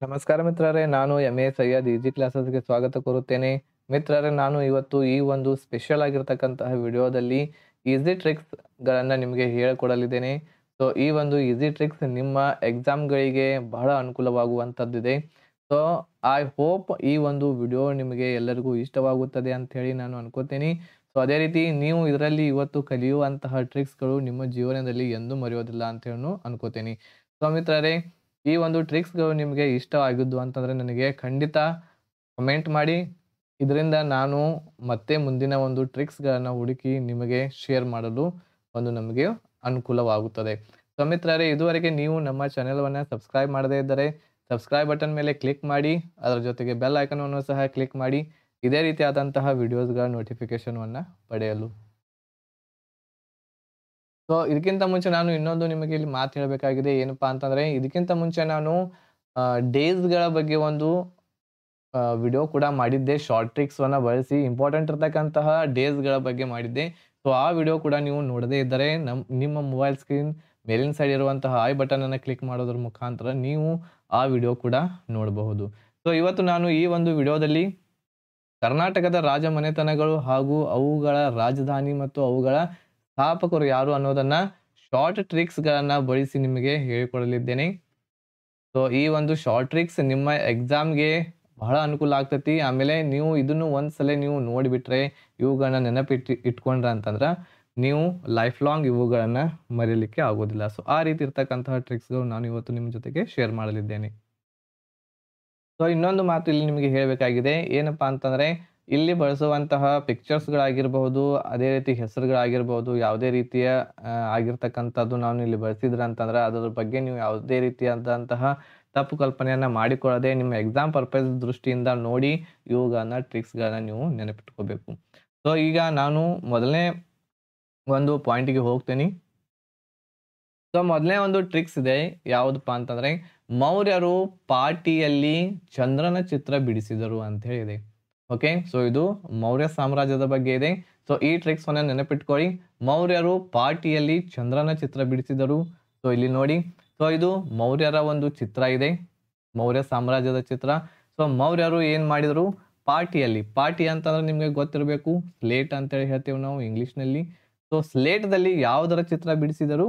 ನಮಸ್ಕಾರ ಮಿತ್ರರೇ, ನಾನು ಎಂ.ಎ. ಸೈಯದ್ ಈಜಿ ಕ್ಲಾಸಸ್ಗೆ ಸ್ವಾಗತ ಕೋರುತ್ತೇನೆ. ಮಿತ್ರರೇ, ನಾನು ಇವತ್ತು ಈ ಒಂದು ಸ್ಪೆಷಲ್ ಆಗಿರ್ತಕ್ಕಂತಹ ವಿಡಿಯೋದಲ್ಲಿ ಈಸಿ ಟ್ರಿಕ್ಸ್ಗಳನ್ನು ನಿಮಗೆ ಹೇಳಿಕೊಡಲಿದ್ದೇನೆ. ಸೊ ಈ ಒಂದು ಈಸಿ ಟ್ರಿಕ್ಸ್ ನಿಮ್ಮ ಎಕ್ಸಾಮ್ಗಳಿಗೆ ಬಹಳ ಅನುಕೂಲವಾಗುವಂಥದ್ದಿದೆ. ಸೊ ಐ ಹೋಪ್ ಈ ಒಂದು ವಿಡಿಯೋ ನಿಮಗೆ ಎಲ್ಲರಿಗೂ ಇಷ್ಟವಾಗುತ್ತದೆ ಅಂಥೇಳಿ ನಾನು ಅನ್ಕೋತೀನಿ. ಸೊ ಅದೇ ರೀತಿ ನೀವು ಇದರಲ್ಲಿ ಇವತ್ತು ಕಲಿಯುವಂತಹ ಟ್ರಿಕ್ಸ್ಗಳು ನಿಮ್ಮ ಜೀವನದಲ್ಲಿ ಎಂದೂ ಮರೆಯೋದಿಲ್ಲ ಅಂತೇಳಿ ಅನ್ಕೋತೀನಿ. ಸೊ ಮಿತ್ರರೇ, ಈ ಒಂದು ಟ್ರಿಕ್ಸ್ಗಳು ನಿಮಗೆ ಇಷ್ಟವಾಗಿದ್ದು ಅಂತಂದರೆ ನನಗೆ ಖಂಡಿತ ಕಮೆಂಟ್ ಮಾಡಿ. ಇದರಿಂದ ನಾನು ಮತ್ತೆ ಮುಂದಿನ ಒಂದು ಟ್ರಿಕ್ಸ್ಗಳನ್ನು ಹುಡುಕಿ ನಿಮಗೆ ಶೇರ್ ಮಾಡಲು ನಮಗೆ ಅನುಕೂಲವಾಗುತ್ತದೆ. ಸೊ ಮಿತ್ರರೇ, ಇದುವರೆಗೆ ನೀವು ನಮ್ಮ ಚಾನೆಲ್ವನ್ನು ಸಬ್ಸ್ಕ್ರೈಬ್ ಮಾಡದೇ ಇದ್ದರೆ ಸಬ್ಸ್ಕ್ರೈಬ್ ಬಟನ್ ಮೇಲೆ ಕ್ಲಿಕ್ ಮಾಡಿ, ಅದರ ಜೊತೆಗೆ ಬೆಲ್ ಐಕನನ್ನು ಸಹ ಕ್ಲಿಕ್ ಮಾಡಿ ಇದೇ ರೀತಿಯಾದಂತಹ ವಿಡಿಯೋಸ್ಗಳ ನೋಟಿಫಿಕೇಶನನ್ನು ಪಡೆಯಲು. ಸೊ ಇದಕ್ಕಿಂತ ಮುಂಚೆ ನಾನು ಇನ್ನೊಂದು ನಿಮಗೆ ಇಲ್ಲಿ ಮಾತು ಹೇಳಬೇಕಾಗಿದೆ. ಏನಪ್ಪಾ ಅಂತಂದರೆ, ಇದಕ್ಕಿಂತ ಮುಂಚೆ ನಾನು ಡೇಸ್ಗಳ ಬಗ್ಗೆ ಒಂದು ವಿಡಿಯೋ ಕೂಡ ಮಾಡಿದ್ದೆ. ಶಾರ್ಟ್ ಟ್ರಿಕ್ಸ್ವನ್ನು ಬಳಸಿ ಇಂಪಾರ್ಟೆಂಟ್ ಇರ್ತಕ್ಕಂತಹ ಡೇಸ್ಗಳ ಬಗ್ಗೆ ಮಾಡಿದ್ದೆ. ಸೊ ಆ ವಿಡಿಯೋ ಕೂಡ ನೀವು ನೋಡದೇ ಇದ್ದರೆ ನಿಮ್ಮ ಮೊಬೈಲ್ ಸ್ಕ್ರೀನ್ ಮೇಲಿನ ಸೈಡ್ ಇರುವಂತಹ ಐ ಬಟನನ್ನು ಕ್ಲಿಕ್ ಮಾಡೋದ್ರ ಮುಖಾಂತರ ನೀವು ಆ ವಿಡಿಯೋ ಕೂಡ ನೋಡಬಹುದು. ಸೊ ಇವತ್ತು ನಾನು ಈ ಒಂದು ವಿಡಿಯೋದಲ್ಲಿ ಕರ್ನಾಟಕದ ರಾಜಮನೆತನಗಳು ಹಾಗೂ ಅವುಗಳ ರಾಜಧಾನಿ ಮತ್ತು ಅವುಗಳ ಸ್ಥಾಪಕರು ಯಾರು ಅನ್ನೋದನ್ನು ಶಾರ್ಟ್ ಟ್ರಿಕ್ಸ್ಗಳನ್ನು ಬಳಸಿ ನಿಮಗೆ ಹೇಳಿಕೊಡಲಿದ್ದೇನೆ. ಸೊ ಈ ಒಂದು ಶಾರ್ಟ್ ಟ್ರಿಕ್ಸ್ ನಿಮ್ಮ ಎಕ್ಸಾಮ್ಗೆ ಬಹಳ ಅನುಕೂಲ ಆಗ್ತೈತಿ. ಆಮೇಲೆ ನೀವು ಇದನ್ನು ಒಂದ್ಸಲ ನೀವು ನೋಡಿಬಿಟ್ರೆ, ಇವುಗಳನ್ನ ಇಟ್ಕೊಂಡ್ರೆ ಅಂತಂದ್ರೆ ನೀವು ಲೈಫ್ ಲಾಂಗ್ ಇವುಗಳನ್ನು ಮರೀಲಿಕ್ಕೆ ಆಗೋದಿಲ್ಲ. ಸೊ ಆ ರೀತಿ ಇರ್ತಕ್ಕಂತಹ ಟ್ರಿಕ್ಸ್ಗಳು ನಾನು ಇವತ್ತು ನಿಮ್ಮ ಜೊತೆಗೆ ಶೇರ್ ಮಾಡಲಿದ್ದೇನೆ. ಸೊ ಇನ್ನೊಂದು ಮಾತು ಇಲ್ಲಿ ನಿಮಗೆ ಹೇಳಬೇಕಾಗಿದೆ. ಏನಪ್ಪಾ ಅಂತಂದರೆ, ಇಲ್ಲಿ ಬಳಸುವಂತಹ ಪಿಕ್ಚರ್ಸ್ಗಳಾಗಿರ್ಬಹುದು, ಅದೇ ರೀತಿ ಹೆಸರುಗಳಾಗಿರ್ಬಹುದು, ಯಾವುದೇ ರೀತಿಯ ಆಗಿರ್ತಕ್ಕಂಥದ್ದು ನಾನು ಇಲ್ಲಿ ಬಳಸಿದ್ರೆ ಅಂತಂದ್ರೆ ಅದರ ಬಗ್ಗೆ ನೀವು ಯಾವುದೇ ರೀತಿಯಾದಂತಹ ತಪ್ಪು ಕಲ್ಪನೆಯನ್ನು ಮಾಡಿಕೊಳ್ಳದೆ ನಿಮ್ಮ ಎಕ್ಸಾಮ್ ಪರ್ಪಸ್ ದೃಷ್ಟಿಯಿಂದ ನೋಡಿ ಇವುಗಳನ್ನ ಟ್ರಿಕ್ಸ್ಗಳನ್ನ ನೀವು ನೆನಪಿಟ್ಕೋಬೇಕು. ಸೊ ಈಗ ನಾನು ಮೊದಲನೇ ಒಂದು ಪಾಯಿಂಟಿಗೆ ಹೋಗ್ತೀನಿ. ಸೊ ಮೊದಲನೇ ಒಂದು ಟ್ರಿಕ್ಸ್ ಇದೆ. ಯಾವುದಪ್ಪ ಅಂತಂದರೆ, ಮೌರ್ಯರು ಪಾಟಿಯಲ್ಲಿ ಚಂದ್ರನ ಚಿತ್ರ ಬಿಡಿಸಿದರು ಅಂತ ಹೇಳಿದೆ. ಓಕೆ, ಸೊ ಇದು ಮೌರ್ಯ ಸಾಮ್ರಾಜ್ಯದ ಬಗ್ಗೆ ಇದೆ. ಸೊ ಈ ಟ್ರಿಕ್ಸನ್ನು ನೆನಪಿಟ್ಕೊಳ್ಳಿ. ಮೌರ್ಯರು ಪಾಟಿಯಲ್ಲಿ ಚಂದ್ರನ ಚಿತ್ರ ಬಿಡಿಸಿದರು. ಸೊ ಇಲ್ಲಿ ನೋಡಿ, ಸೊ ಇದು ಮೌರ್ಯರ ಒಂದು ಚಿತ್ರ ಇದೆ, ಮೌರ್ಯ ಸಾಮ್ರಾಜ್ಯದ ಚಿತ್ರ. ಸೊ ಮೌರ್ಯರು ಏನು ಮಾಡಿದರು, ಪಾಟಿಯಲ್ಲಿ, ಪಾಟಿ ಅಂತಂದ್ರೆ ನಿಮಗೆ ಗೊತ್ತಿರಬೇಕು, ಸ್ಲೇಟ್ ಅಂತೇಳಿ ಹೇಳ್ತೇವೆ ನಾವು ಇಂಗ್ಲೀಷ್ನಲ್ಲಿ. ಸೊ ಸ್ಲೇಟ್ದಲ್ಲಿ ಯಾವುದರ ಚಿತ್ರ ಬಿಡಿಸಿದರು,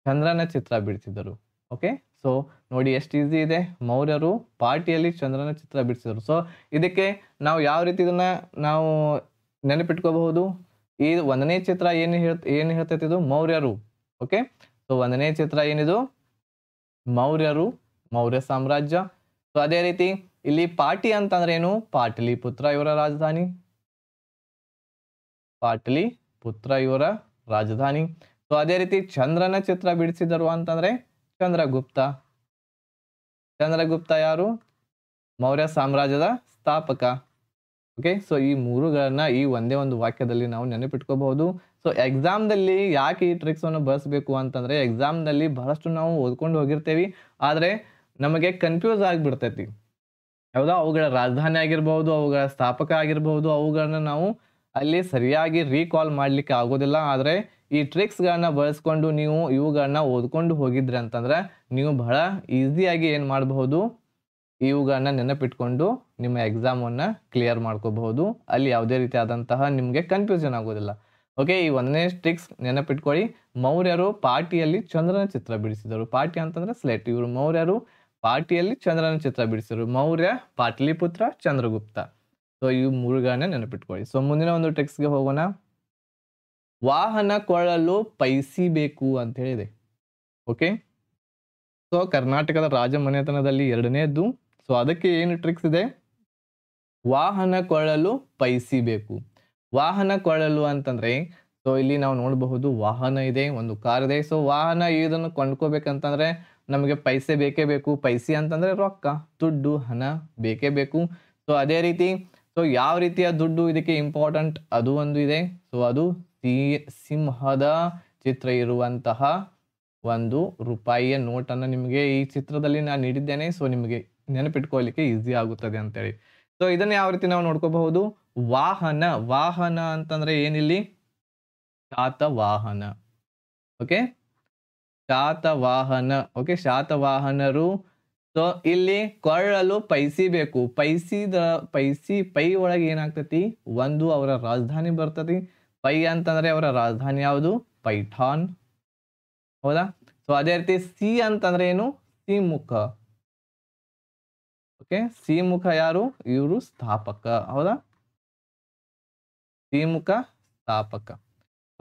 ಚಂದ್ರನ ಚಿತ್ರ ಬಿಡಿಸಿದರು. ಓಕೆ, ಸೊ ನೋಡಿ ಎಷ್ಟು ಈಸಿ ಇದೆ. ಮೌರ್ಯರು ಪಾಟಿಯಲ್ಲಿ ಚಂದ್ರನ ಚಿತ್ರ ಬಿಡಿಸಿದರು. ಸೊ ಇದಕ್ಕೆ ನಾವು ಯಾವ ರೀತಿ ಇದನ್ನ ನಾವು ನೆನಪಿಟ್ಕೋಬಹುದು. ಈ ಒಂದನೇ ಚಿತ್ರ ಏನು ಹೇಳ್ತೈತಿ, ಇದು ಮೌರ್ಯರು. ಓಕೆ, ಸೊ ಒಂದನೇ ಚಿತ್ರ ಏನಿದು ಮೌರ್ಯರು, ಮೌರ್ಯ ಸಾಮ್ರಾಜ್ಯ. ಸೊ ಅದೇ ರೀತಿ ಇಲ್ಲಿ ಪಾಟಿ ಅಂತಂದ್ರೆ ಏನು, ಪಾಟಲಿಪುತ್ರ ಇವರ ರಾಜಧಾನಿ, ಪಾಟಲಿಪುತ್ರ ಇವರ ರಾಜಧಾನಿ. ಸೊ ಅದೇ ರೀತಿ ಚಂದ್ರನ ಚಿತ್ರ ಬಿಡಿಸಿದರು ಅಂತಂದ್ರೆ ಚಂದ್ರಗುಪ್ತ. ಚಂದ್ರಗುಪ್ತ ಯಾರು, ಮೌರ್ಯ ಸಾಮ್ರಾಜ್ಯದ ಸ್ಥಾಪಕ. ಓಕೆ, ಸೊ ಈ ಮೂರುಗಳನ್ನ ಈ ಒಂದೇ ಒಂದು ವಾಕ್ಯದಲ್ಲಿ ನಾವು ನೆನಪಿಟ್ಕೋಬಹುದು. ಸೊ ಎಕ್ಸಾಮ್ದಲ್ಲಿ ಯಾಕೆ ಈ ಟ್ರಿಕ್ಸನ್ನು ಬಳಸಬೇಕು ಅಂತಂದ್ರೆ, ಎಕ್ಸಾಮ್ನಲ್ಲಿ ಬಹಳಷ್ಟು ನಾವು ಓದ್ಕೊಂಡು ಹೋಗಿರ್ತೇವೆ, ಆದರೆ ನಮಗೆ ಕನ್ಫ್ಯೂಸ್ ಆಗಿಬಿಡ್ತೈತಿ. ಹೌದಾ, ಅವುಗಳ ರಾಜಧಾನಿ ಆಗಿರ್ಬಹುದು, ಅವುಗಳ ಸ್ಥಾಪಕ ಆಗಿರ್ಬಹುದು, ಅವುಗಳನ್ನ ನಾವು ಅಲ್ಲಿ ಸರಿಯಾಗಿ ರೀಕಾಲ್ ಮಾಡಲಿಕ್ಕೆ ಆಗೋದಿಲ್ಲ. ಆದರೆ ಈ ಟ್ರಿಕ್ಸ್ಗಳನ್ನ ಬಳಸ್ಕೊಂಡು ನೀವು ಇವುಗಳನ್ನ ಓದ್ಕೊಂಡು ಹೋಗಿದ್ರಿ ಅಂತಂದ್ರೆ ನೀವು ಬಹಳ ಈಸಿಯಾಗಿ ಏನು ಮಾಡಬಹುದು, ಇವುಗಳನ್ನ ನೆನಪಿಟ್ಕೊಂಡು ನಿಮ್ಮ ಎಕ್ಸಾಮನ್ನು ಕ್ಲಿಯರ್ ಮಾಡ್ಕೋಬಹುದು. ಅಲ್ಲಿ ಯಾವುದೇ ರೀತಿಯಾದಂತಹ ನಿಮಗೆ ಕನ್ಫ್ಯೂಷನ್ ಆಗೋದಿಲ್ಲ. ಓಕೆ, ಈ ಒಂದನೇ ಟ್ರಿಕ್ಸ್ ನೆನಪಿಟ್ಕೊಳ್ಳಿ. ಮೌರ್ಯರು ಪಾಟಿಯಲ್ಲಿ ಚಂದ್ರನ ಚಿತ್ರ ಬಿಡಿಸಿದರು. ಪಾಟಿ ಅಂತಂದ್ರೆ ಸ್ಲೇಟ್. ಇವರು ಮೌರ್ಯರು ಪಾಟಿಯಲ್ಲಿ ಚಂದ್ರನ ಚಿತ್ರ ಬಿಡಿಸಿದರು. ಮೌರ್ಯ, ಪಾಟಲಿಪುತ್ರ, ಚಂದ್ರಗುಪ್ತ. ಸೊ ಇವು ಮೂರುಗಳನ್ನ ನೆನಪಿಟ್ಕೊಳ್ಳಿ. ಸೊ ಮುಂದಿನ ಒಂದು ಟ್ರಿಕ್ಸ್ಗೆ ಹೋಗೋಣ. ವಾಹನ ಕೊಳ್ಳಲು ಪೈಸಿ ಬೇಕು ಅಂತ ಹೇಳಿದೆ. ಓಕೆ, ಸೊ ಕರ್ನಾಟಕದ ರಾಜಮನೆತನದಲ್ಲಿ ಎರಡನೇದ್ದು. ಸೊ ಅದಕ್ಕೆ ಏನು ಟ್ರಿಕ್ಸ್ ಇದೆ, ವಾಹನ ಕೊಳ್ಳಲು ಪೈಸಿ ಬೇಕು. ವಾಹನ ಕೊಳ್ಳಲು ಅಂತಂದ್ರೆ, ಸೊ ಇಲ್ಲಿ ನಾವು ನೋಡಬಹುದು ವಾಹನ ಇದೆ, ಒಂದು ಕಾರ್ ಇದೆ. ಸೊ ವಾಹನ ಇದನ್ನು ಕೊಂಡ್ಕೋಬೇಕಂತಂದ್ರೆ ನಮಗೆ ಪೈಸೆ ಬೇಕೇ ಬೇಕು. ಪೈಸಿ ಅಂತಂದ್ರೆ ರೊಕ್ಕ, ದುಡ್ಡು, ಹಣ ಬೇಕೇ ಬೇಕು. ಸೊ ಅದೇ ರೀತಿ ಸೊ ಯಾವ ರೀತಿಯ ದುಡ್ಡು ಇದಕ್ಕೆ ಇಂಪಾರ್ಟೆಂಟ್ ಅದು ಒಂದು ಇದೆ. ಸೊ ಅದು ಸಿಂಹದ ಚಿತ್ರ ಇರುವಂತಹ ಒಂದು ರೂಪಾಯಿಯ ನೋಟನ್ನು ನಿಮಗೆ ಈ ಚಿತ್ರದಲ್ಲಿ ನಾನು ನೀಡಿದ್ದೇನೆ. ಸೊ ನಿಮಗೆ ನೆನಪಿಟ್ಕೊಳ್ಳಿಕ್ಕೆ ಈಸಿ ಆಗುತ್ತದೆ ಅಂತೇಳಿ. ಸೊ ಇದನ್ನ ಯಾವ ರೀತಿ ನಾವು ನೋಡ್ಕೋಬಹುದು, ವಾಹನ, ವಾಹನ ಅಂತಂದ್ರೆ ಏನಿಲ್ಲಿ ಶಾತವಾಹನ. ಓಕೆ, ಶಾತವಾಹನ. ಓಕೆ, ಶಾತವಾಹನರು ಸೊ ಇಲ್ಲಿ ಕೊಳ್ಳಲು ಪೈಸಿ ಬೇಕು. ಪೈ ಒಳಗೆ ಏನಾಗ್ತತಿ, ಒಂದು ಅವರ ರಾಜಧಾನಿ ಬರ್ತತಿ. ಪೈ ಅಂತಂದ್ರೆ ಅವರ ರಾಜಧಾನಿ ಯಾವುದು, ಪೈಠಾನ್. ಹೌದಾ? ಸೊ ಅದೇ ರೀತಿ ಸಿ ಅಂತಂದ್ರೆ ಏನು, ಸಿಮುಖ. ಓಕೆ, ಸಿಮುಖ ಯಾರು, ಇವರು ಸ್ಥಾಪಕ. ಹೌದಾ? ಸಿಮುಖ ಸ್ಥಾಪಕ.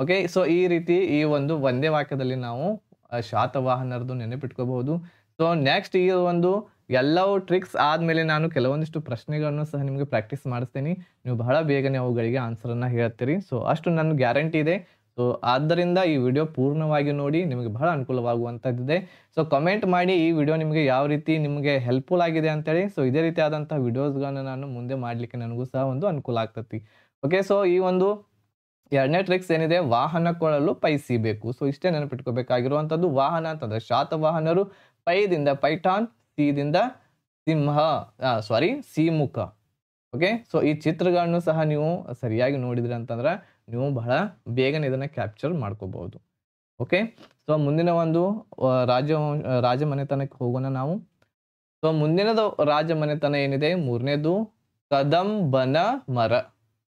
ಓಕೆ, ಸೊ ಈ ರೀತಿ ಈ ಒಂದು ಒಂದೇ ವಾಕ್ಯದಲ್ಲಿ ನಾವು ಶಾತವಾಹನರದು ನೆನಪಿಟ್ಕೋಬಹುದು. ಸೊ ನೆಕ್ಸ್ಟ್ ಈ ಒಂದು ಎಲ್ಲವೂ ಟ್ರಿಕ್ಸ್ ಆದ್ಮೇಲೆ ನಾನು ಕೆಲವೊಂದಿಷ್ಟು ಪ್ರಶ್ನೆಗಳನ್ನು ಸಹ ನಿಮಗೆ ಪ್ರಾಕ್ಟೀಸ್ ಮಾಡಿಸ್ತೀನಿ. ನೀವು ಬಹಳ ಬೇಗನೆ ಅವುಗಳಿಗೆ ಆನ್ಸರನ್ನು ಹೇಳ್ತೀರಿ. ಸೊ ಅಷ್ಟು ನನ್ನ ಗ್ಯಾರಂಟಿ ಇದೆ. ಸೊ ಆದ್ದರಿಂದ ಈ ವಿಡಿಯೋ ಪೂರ್ಣವಾಗಿ ನೋಡಿ, ನಿಮಗೆ ಬಹಳ ಅನುಕೂಲವಾಗುವಂಥದ್ದಿದೆ. ಸೊ ಕಮೆಂಟ್ ಮಾಡಿ ಈ ವಿಡಿಯೋ ನಿಮಗೆ ಯಾವ ರೀತಿ ನಿಮಗೆ ಹೆಲ್ಪ್ಫುಲ್ ಆಗಿದೆ ಅಂತೇಳಿ. ಸೊ ಇದೇ ರೀತಿ ಆದಂಥ ವಿಡಿಯೋಸ್ಗಳನ್ನ ನಾನು ಮುಂದೆ ಮಾಡಲಿಕ್ಕೆ ನನಗೂ ಸಹ ಒಂದು ಅನುಕೂಲ ಆಗ್ತತಿ. ಓಕೆ, ಸೊ ಈ ಒಂದು ಎರಡನೇ ಟ್ರಿಕ್ಸ್ ಏನಿದೆ, ವಾಹನ ಕೊಳ್ಳಲು ಪೈಸಿ ಬೇಕು. ಸೊ ಇಷ್ಟೇ ನೆನಪಿಟ್ಕೋಬೇಕಾಗಿರುವಂಥದ್ದು. ವಾಹನ ಅಂತಂದ್ರೆ ಶಾತವಾಹನರು, ಪೈದಿಂದ ಪೈಠಾನ್, ಸಿದಿಂದ ಸಿಮುಖ. ಓಕೆ, ಸೊ ಈ ಚಿತ್ರಗಳನ್ನು ಸಹ ನೀವು ಸರಿಯಾಗಿ ನೋಡಿದ್ರಿ ಅಂತಂದ್ರೆ ನೀವು ಬಹಳ ಬೇಗನೆ ಇದನ್ನ ಕ್ಯಾಪ್ಚರ್ ಮಾಡ್ಕೋಬಹುದು. ಓಕೆ, ಸೊ ಮುಂದಿನ ಒಂದು ರಾಜಮನೆತನಕ್ಕೆ ಹೋಗೋಣ ನಾವು. ಸೊ ಮುಂದಿನದು ರಾಜಮನೆತನ ಏನಿದೆ, ಮೂರನೇದು ಕದಂಬನ ಮರ.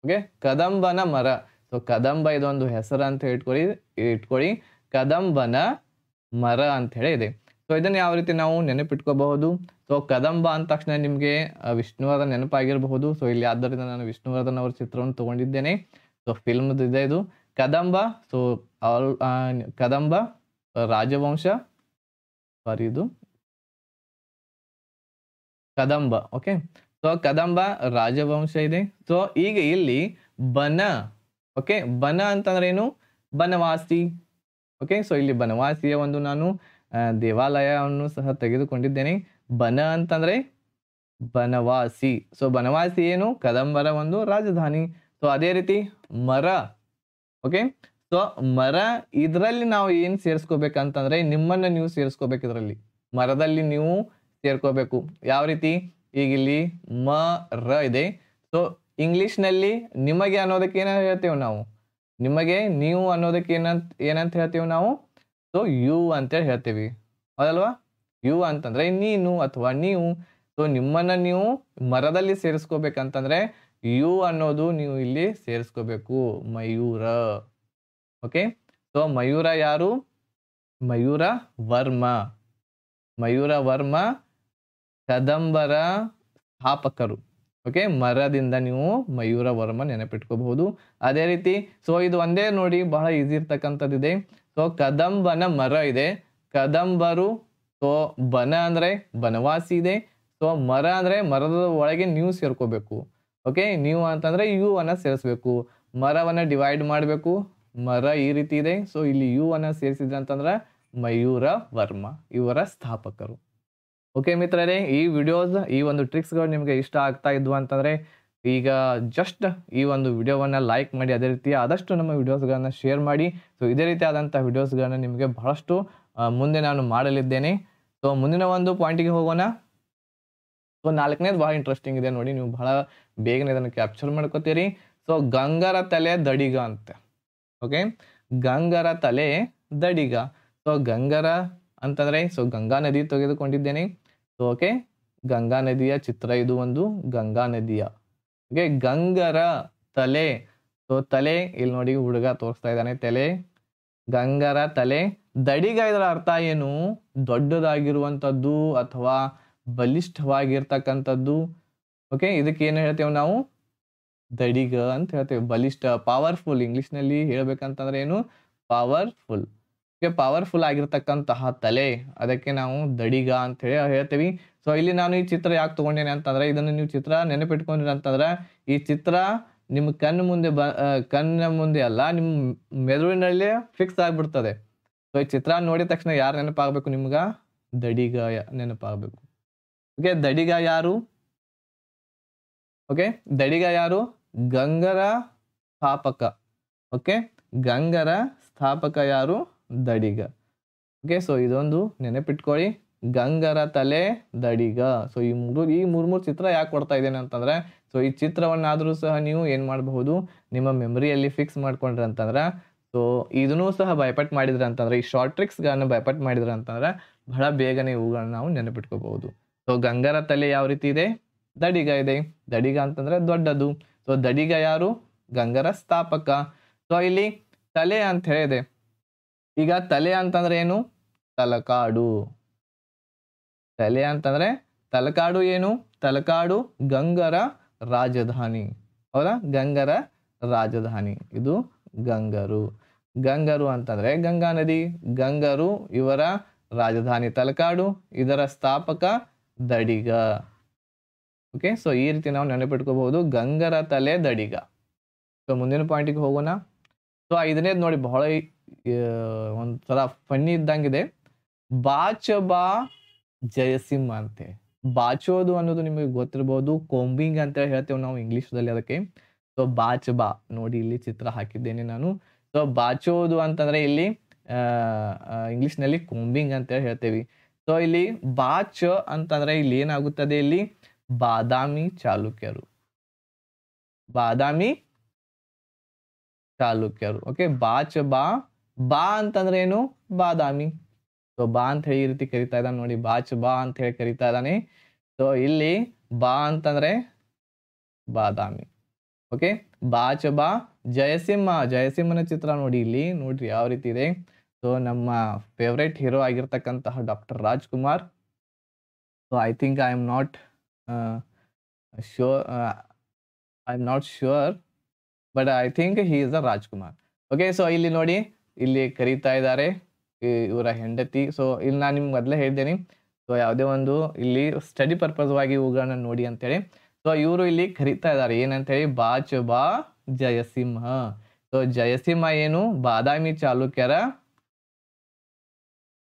ಓಕೆ, ಕದಂಬನ ಮರ. ಸೊ ಕದಂಬ ಇದೊಂದು ಹೆಸರು ಅಂತ ಇಟ್ಕೊಳ್ಳಿ. ಕದಂಬನ ಮರ ಅಂತ ಹೇಳಿ ಇದೆ. ಸೊ ಇದನ್ನ ಯಾವ ರೀತಿ ನಾವು ನೆನಪಿಟ್ಕೋಬಹುದು. ಸೊ ಕದಂಬ ಅಂದ ತಕ್ಷಣ ನಿಮಗೆ ವಿಷ್ಣುವರ್ಧನ್ ನೆನಪಾಗಿರಬಹುದು. ಸೊ ಇಲ್ಲಿ ಆದ್ದರಿಂದ ನಾನು ವಿಷ್ಣುವರ್ಧನ್ ಅವರ ಚಿತ್ರವನ್ನು ತಗೊಂಡಿದ್ದೇನೆ. ಸೊ ಫಿಲ್ಮ್ದು ಇದೆ ಇದು ಕದಂಬ. ಸೊ ಕದಂಬ ರಾಜವಂಶ, ಇದು ಕದಂಬ. ಓಕೆ, ಸೊ ಕದಂಬ ರಾಜವಂಶ ಇದೆ. ಸೊ ಈಗ ಇಲ್ಲಿ ಬನ. ಓಕೆ, ಬನ ಅಂತಂದ್ರೆ ಏನು, ಬನವಾಸಿ. ಓಕೆ, ಸೊ ಇಲ್ಲಿ ಬನವಾಸಿಯ ಒಂದು ನಾನು ದೇವಾಲಯವನ್ನು ಸಹ ತೆಗೆದುಕೊಂಡಿದ್ದೇನೆ. ಬನ ಅಂತಂದ್ರೆ ಬನವಾಸಿ. ಸೊ ಬನವಾಸಿ ಏನು, ಕದಂಬರ ಒಂದು ರಾಜಧಾನಿ. ಸೊ ಅದೇ ರೀತಿ ಮರ. ಓಕೆ, ಸೊ ಮರ ಇದರಲ್ಲಿ ನಾವು ಏನ್ ಸೇರಿಸ್ಕೋಬೇಕಂತಂದ್ರೆ ನಿಮ್ಮನ್ನ ನೀವು ಸೇರಿಸ್ಕೋಬೇಕು. ಇದರಲ್ಲಿ ಮರದಲ್ಲಿ ನೀವು ಸೇರ್ಕೋಬೇಕು. ಯಾವ ರೀತಿ, ಈಗ ಇಲ್ಲಿ ರ ಇದೆ. ಸೊ ಇಂಗ್ಲಿಷ್ ನಲ್ಲಿ ನಿಮಗೆ ಅನ್ನೋದಕ್ಕೆ ಏನ ಹೇಳ್ತೇವೆ ನಾವು, ನಿಮಗೆ ನೀವು ಅನ್ನೋದಕ್ಕೆ ಏನಂತ ಹೇಳ್ತೇವೆ ನಾವು. ಸೊ ಯು ಅಂತೇಳಿ ಹೇಳ್ತೇವೆ, ಹೌದಲ್ವಾ. ಯು ಅಂತಂದ್ರೆ ನೀನು ಅಥವಾ ನೀವು. ಸೊ ನಿಮ್ಮನ್ನ ನೀವು ಮರದಲ್ಲಿ ಸೇರಿಸ್ಕೋಬೇಕಂತಂದ್ರೆ ಯು ಅನ್ನೋದು ನೀವು ಇಲ್ಲಿ ಸೇರಿಸ್ಕೋಬೇಕು, ಮಯೂರ. ಓಕೆ, ಸೊ ಮಯೂರ ಯಾರು, ಮಯೂರ ವರ್ಮ. ಮಯೂರ ವರ್ಮ ಕದಂಬರ ಸ್ಥಾಪಕರು. ಓಕೆ, ಮರದಿಂದ ನೀವು ಮಯೂರ ವರ್ಮ ನೆನಪಿಟ್ಕೋಬಹುದು. ಅದೇ ರೀತಿ ಸೊ ಇದು ಒಂದೇ ನೋಡಿ, ಬಹಳ ಈಸಿ ಇರ್ತಕ್ಕಂಥದ್ದಿದೆ. ಸೊ ಕದಂಬನ ಮರ ಇದೆ, ಕದಂಬರು. ಸೊ ಬನ ಅಂದ್ರೆ ಬನವಾಸಿ ಇದೆ. ಸೊ ಮರ ಅಂದ್ರೆ ಮರದ ಒಳಗೆ ನೀವು ಸೇರ್ಕೋಬೇಕು. ಓಕೆ, ನೀವು ಅಂತಂದ್ರೆ ಯು ಅನ್ನ ಸೇರಿಸ್ಬೇಕು. ಮರವನ್ನ ಡಿವೈಡ್ ಮಾಡಬೇಕು. ಮರ ಈ ರೀತಿ ಇದೆ. ಸೊ ಇಲ್ಲಿ ಯು ಅನ್ನ ಸೇರಿಸಿದ್ರೆ ಅಂತಂದ್ರೆ ಮಯೂರ ವರ್ಮ ಇವರ ಸ್ಥಾಪಕರು. ಓಕೆ ಮಿತ್ರರೇ, ಈ ವಿಡಿಯೋಸ್, ಈ ಒಂದು ಟ್ರಿಕ್ಸ್ಗಳು ನಿಮಗೆ ಇಷ್ಟ ಆಗ್ತಾ ಇದ್ವು ಅಂತಂದರೆ ಈಗ ಜಸ್ಟ್ ಈ ಒಂದು ವಿಡಿಯೋವನ್ನು ಲೈಕ್ ಮಾಡಿ, ಅದೇ ರೀತಿ ಆದಷ್ಟು ನಮ್ಮ ವಿಡಿಯೋಸ್ಗಳನ್ನು ಶೇರ್ ಮಾಡಿ. ಸೊ ಇದೇ ರೀತಿ ಆದಂಥ ವಿಡಿಯೋಸ್ಗಳನ್ನು ನಿಮಗೆ ಬಹಳಷ್ಟು ಮುಂದೆ ನಾನು ಮಾಡಲಿದ್ದೇನೆ. ಸೊ ಮುಂದಿನ ಒಂದು ಪಾಯಿಂಟಿಗೆ ಹೋಗೋಣ. ಸೊ ನಾಲ್ಕನೇದು ಭಾಳ ಇಂಟ್ರೆಸ್ಟಿಂಗ್ ಇದೆ ನೋಡಿ, ನೀವು ಬಹಳ ಬೇಗನೆ ಇದನ್ನು ಕ್ಯಾಪ್ಚರ್ ಮಾಡ್ಕೋತೀರಿ. ಸೊ ಗಂಗರ ತಲೆ ದಡಿಗ ಅಂತ. ಓಕೆ, ಗಂಗರ ತಲೆ ದಡಿಗ. ಸೊ ಗಂಗರ ಅಂತಂದರೆ ಸೊ ಗಂಗಾ ನದಿ ತೆಗೆದುಕೊಂಡಿದ್ದೇನೆ. ಸೊ ಓಕೆ, ಗಂಗಾ ನದಿಯ ಚಿತ್ರ ಇದು, ಒಂದು ಗಂಗಾ ನದಿಯ. ಓಕೆ, ಗಂಗರ ತಲೆ. ಸೊ ತಲೆ ಇಲ್ಲಿ ನೋಡಿ, ಹುಡುಗ ತೋರಿಸ್ತಾ ಇದ್ದಾನೆ ತಲೆ. ಗಂಗರ ತಲೆ ದಡಿಗ. ಇದರ ಅರ್ಥ ಏನು, ದೊಡ್ಡದಾಗಿರುವಂಥದ್ದು ಅಥವಾ ಬಲಿಷ್ಠವಾಗಿರ್ತಕ್ಕಂಥದ್ದು. ಓಕೆ, ಇದಕ್ಕೆ ಏನು ಹೇಳ್ತೇವೆ ನಾವು, ದಡಿಗ ಅಂತ ಹೇಳ್ತೇವೆ. ಬಲಿಷ್ಠ, ಪವರ್ಫುಲ್. ಇಂಗ್ಲಿಷ್ನಲ್ಲಿ ಹೇಳ್ಬೇಕಂತಂದ್ರೆ ಏನು, ಪವರ್ಫುಲ್. ಪವರ್ಫುಲ್ ಆಗಿರ್ತಕ್ಕಂತಹ ತಲೆ, ಅದಕ್ಕೆ ನಾವು ದಡಿಗ ಅಂತ ಹೇಳಿ ಹೇಳ್ತೇವೆ. ಸೊ ಇಲ್ಲಿ ನಾನು ಈ ಚಿತ್ರ ಯಾಕೆ ತಗೊಂಡೇನೆ ಅಂತಂದ್ರೆ, ಇದನ್ನು ನೀವು ಚಿತ್ರ ನೆನಪಿಟ್ಕೊಂಡ್ರಿ ಅಂತಂದ್ರೆ ಈ ಚಿತ್ರ ನಿಮ್ಮ ಕಣ್ಣ ಮುಂದೆ ಅಲ್ಲ, ನಿಮ್ಮ ಮೆದುಳಿನಲ್ಲೇ ಫಿಕ್ಸ್ ಆಗ್ಬಿಡ್ತದೆ. ಸೊ ಈ ಚಿತ್ರ ನೋಡಿದ ತಕ್ಷಣ ಯಾರು ನೆನಪಾಗಬೇಕು ನಿಮ್ಗ, ದಡಿಗ ನೆನಪಾಗಬೇಕು. ಓಕೆ, ದಡಿಗ ಯಾರು, ಓಕೆ ದಡಿಗ ಯಾರು, ಗಂಗರ ಸ್ಥಾಪಕ. ಓಕೆ, ಗಂಗರ ಸ್ಥಾಪಕ ಯಾರು, ದಡಿಗ. ಓಕೆ, ಸೊ ಇದೊಂದು ನೆನಪಿಟ್ಕೊಳ್ಳಿ, ಗಂಗರ ತಲೆ ದಡಿಗ. ಸೊ ಈ ಮೂರು ಚಿತ್ರ ಯಾಕೆ ಕೊಡ್ತಾ ಇದ್ದೇನೆ ಅಂತಂದ್ರೆ, ಸೊ ಈ ಚಿತ್ರವನ್ನಾದರೂ ಸಹ ನೀವು ಏನು ಮಾಡಬಹುದು, ನಿಮ್ಮ ಮೆಮರಿಯಲ್ಲಿ ಫಿಕ್ಸ್ ಮಾಡ್ಕೊಂಡ್ರೆ ಅಂತಂದ್ರೆ, ಸೊ ಇದನ್ನೂ ಸಹ ಬೈಪಟ್ ಮಾಡಿದ್ರೆ ಅಂತಂದ್ರೆ, ಈ ಶಾರ್ಟ್ ಟ್ರಿಕ್ಸ್ಗಳನ್ನು ಬೈಪಟ್ ಮಾಡಿದ್ರೆ ಅಂತಂದ್ರೆ ಬಹಳ ಬೇಗನೆ ಇವುಗಳನ್ನ ನಾವು ನೆನಪಿಟ್ಕೋಬಹುದು. ಸೊ ಗಂಗರ ತಲೆ ಯಾವ ರೀತಿ ಇದೆ? ದಡಿಗ ಇದೆ. ದಡಿಗ ಅಂತಂದ್ರೆ ದೊಡ್ಡದು. ಸೊ ದಡಿಗ ಯಾರು? ಗಂಗರ ಸ್ಥಾಪಕ. ಸೊ ಇಲ್ಲಿ ತಲೆ ಅಂತ ಹೇಳಿದೆ. ಈಗ ತಲೆ ಅಂತಂದ್ರೆ ಏನು? ತಲಕಾಡು. ತಲೆ ಅಂತಂದ್ರೆ ತಲಕಾಡು ಏನು? ತಲಕಾಡು ಗಂಗರ ರಾಜಧಾನಿ. ಹೌದಾ? ಗಂಗರ ರಾಜಧಾನಿ. ಇದು ಗಂಗರು. ಗಂಗರು ಅಂತಂದ್ರೆ ಗಂಗಾ ನದಿ. ಗಂಗರು ಇವರ ರಾಜಧಾನಿ ತಲಕಾಡು, ಇದರ ಸ್ಥಾಪಕ ದಡಿಗ. ಓಕೆ, ಸೊ ಈ ರೀತಿ ನಾವು ನೆನಪಿಟ್ಕೋಬಹುದು, ಗಂಗರ ತಲೆ ದಡಿಗ. ಸೊ ಮುಂದಿನ ಪಾಯಿಂಟಿಗೆ ಹೋಗೋಣ. ಸೊ ಐದನೇದು ನೋಡಿ, ಬಹಳ ಒಂಥರ ಫನ್ನಿ ಇದ್ದಂಗಿದೆ. ಬಾಚಬಾ ಜಯಸಿಂಹ ಅಂತೆ. ಬಾಚೋದು ಅನ್ನೋದು ನಿಮಗೆ ಗೊತ್ತಿರ್ಬೋದು, ಕೋಂಬಿಂಗ್ ಅಂತ ಹೇಳ್ತೇವೆ ನಾವು ಇಂಗ್ಲಿಷ್ದಲ್ಲಿ ಅದಕ್ಕೆ. ಸೊ ಬಾಚಬಾ ನೋಡಿ, ಇಲ್ಲಿ ಚಿತ್ರ ಹಾಕಿದ್ದೇನೆ ನಾನು. ಸೊ ಬಾಚೋದು ಅಂತಂದ್ರೆ ಇಲ್ಲಿ ಇಂಗ್ಲಿಷ್ನಲ್ಲಿ ಕೋಂಬಿಂಗ್ ಅಂತ ಹೇಳ್ತೇವೆ. ಸೊ ಇಲ್ಲಿ ಬಾಚ ಅಂತಂದ್ರೆ ಇಲ್ಲಿ ಏನಾಗುತ್ತದೆ? ಇಲ್ಲಿ ಬಾದಾಮಿ ಚಾಲುಕ್ಯರು. ಬಾದಾಮಿ ಚಾಲುಕ್ಯರು. ಓಕೆ, ಬಾಚಬಾ. ಬಾ ಅಂತಂದ್ರೆ ಏನು? ಬಾದಾಮಿ. ಸೊ ಬಾ ಅಂತ ಹೇಳಿ ಈ ರೀತಿ ಕರಿತಾ ಇದ್ದಾನೆ ನೋಡಿ, ಬಾಚಬಾ ಅಂತ ಹೇಳಿ ಕರಿತಾ ಇದ್ದಾನೆ. ಸೊ ಇಲ್ಲಿ ಬಾ ಅಂತಂದ್ರೆ ಬಾದಾಮಿ. ಓಕೆ, ಬಾಚಬಾ ಜಯಸಿಂಹ. ಜಯಸಿಂಹನ ಚಿತ್ರ ನೋಡಿ, ಇಲ್ಲಿ ನೋಡ್ರಿ ಯಾವ ರೀತಿ ಇದೆ. ಸೊ ನಮ್ಮ ಫೇವ್ರೆಟ್ ಹೀರೋ ಆಗಿರ್ತಕ್ಕಂತಹ doctor Rajkumar. So I think I am not sure but I think he is a Rajkumar. Okay, so ಇಲ್ಲಿ ನೋಡಿ, ಇಲ್ಲಿ ಕರೀತಾ ಇದ್ದಾರೆ ಇವರ ಹೆಂಡತಿ. ಸೊ ಇಲ್ಲಿ ನಾನು ನಿಮ್ಗೆ ಮೊದಲೇ ಹೇಳಿದ್ದೇನೆ, ಸೊ ಯಾವುದೇ ಒಂದು ಇಲ್ಲಿ ಸ್ಟಡಿ ಪರ್ಪಸ್ವಾಗಿ ಇವುಗಳನ್ನ ನೋಡಿ ಅಂತೇಳಿ. ಸೊ ಇವರು ಇಲ್ಲಿ ಕರೀತಾ ಇದ್ದಾರೆ ಏನಂತೇಳಿ? ಬಾಚಬಾ ಜಯಸಿಂಹ. ಸೊ ಜಯಸಿಂಹ ಏನು? ಬಾದಾಮಿ ಚಾಲುಕ್ಯರ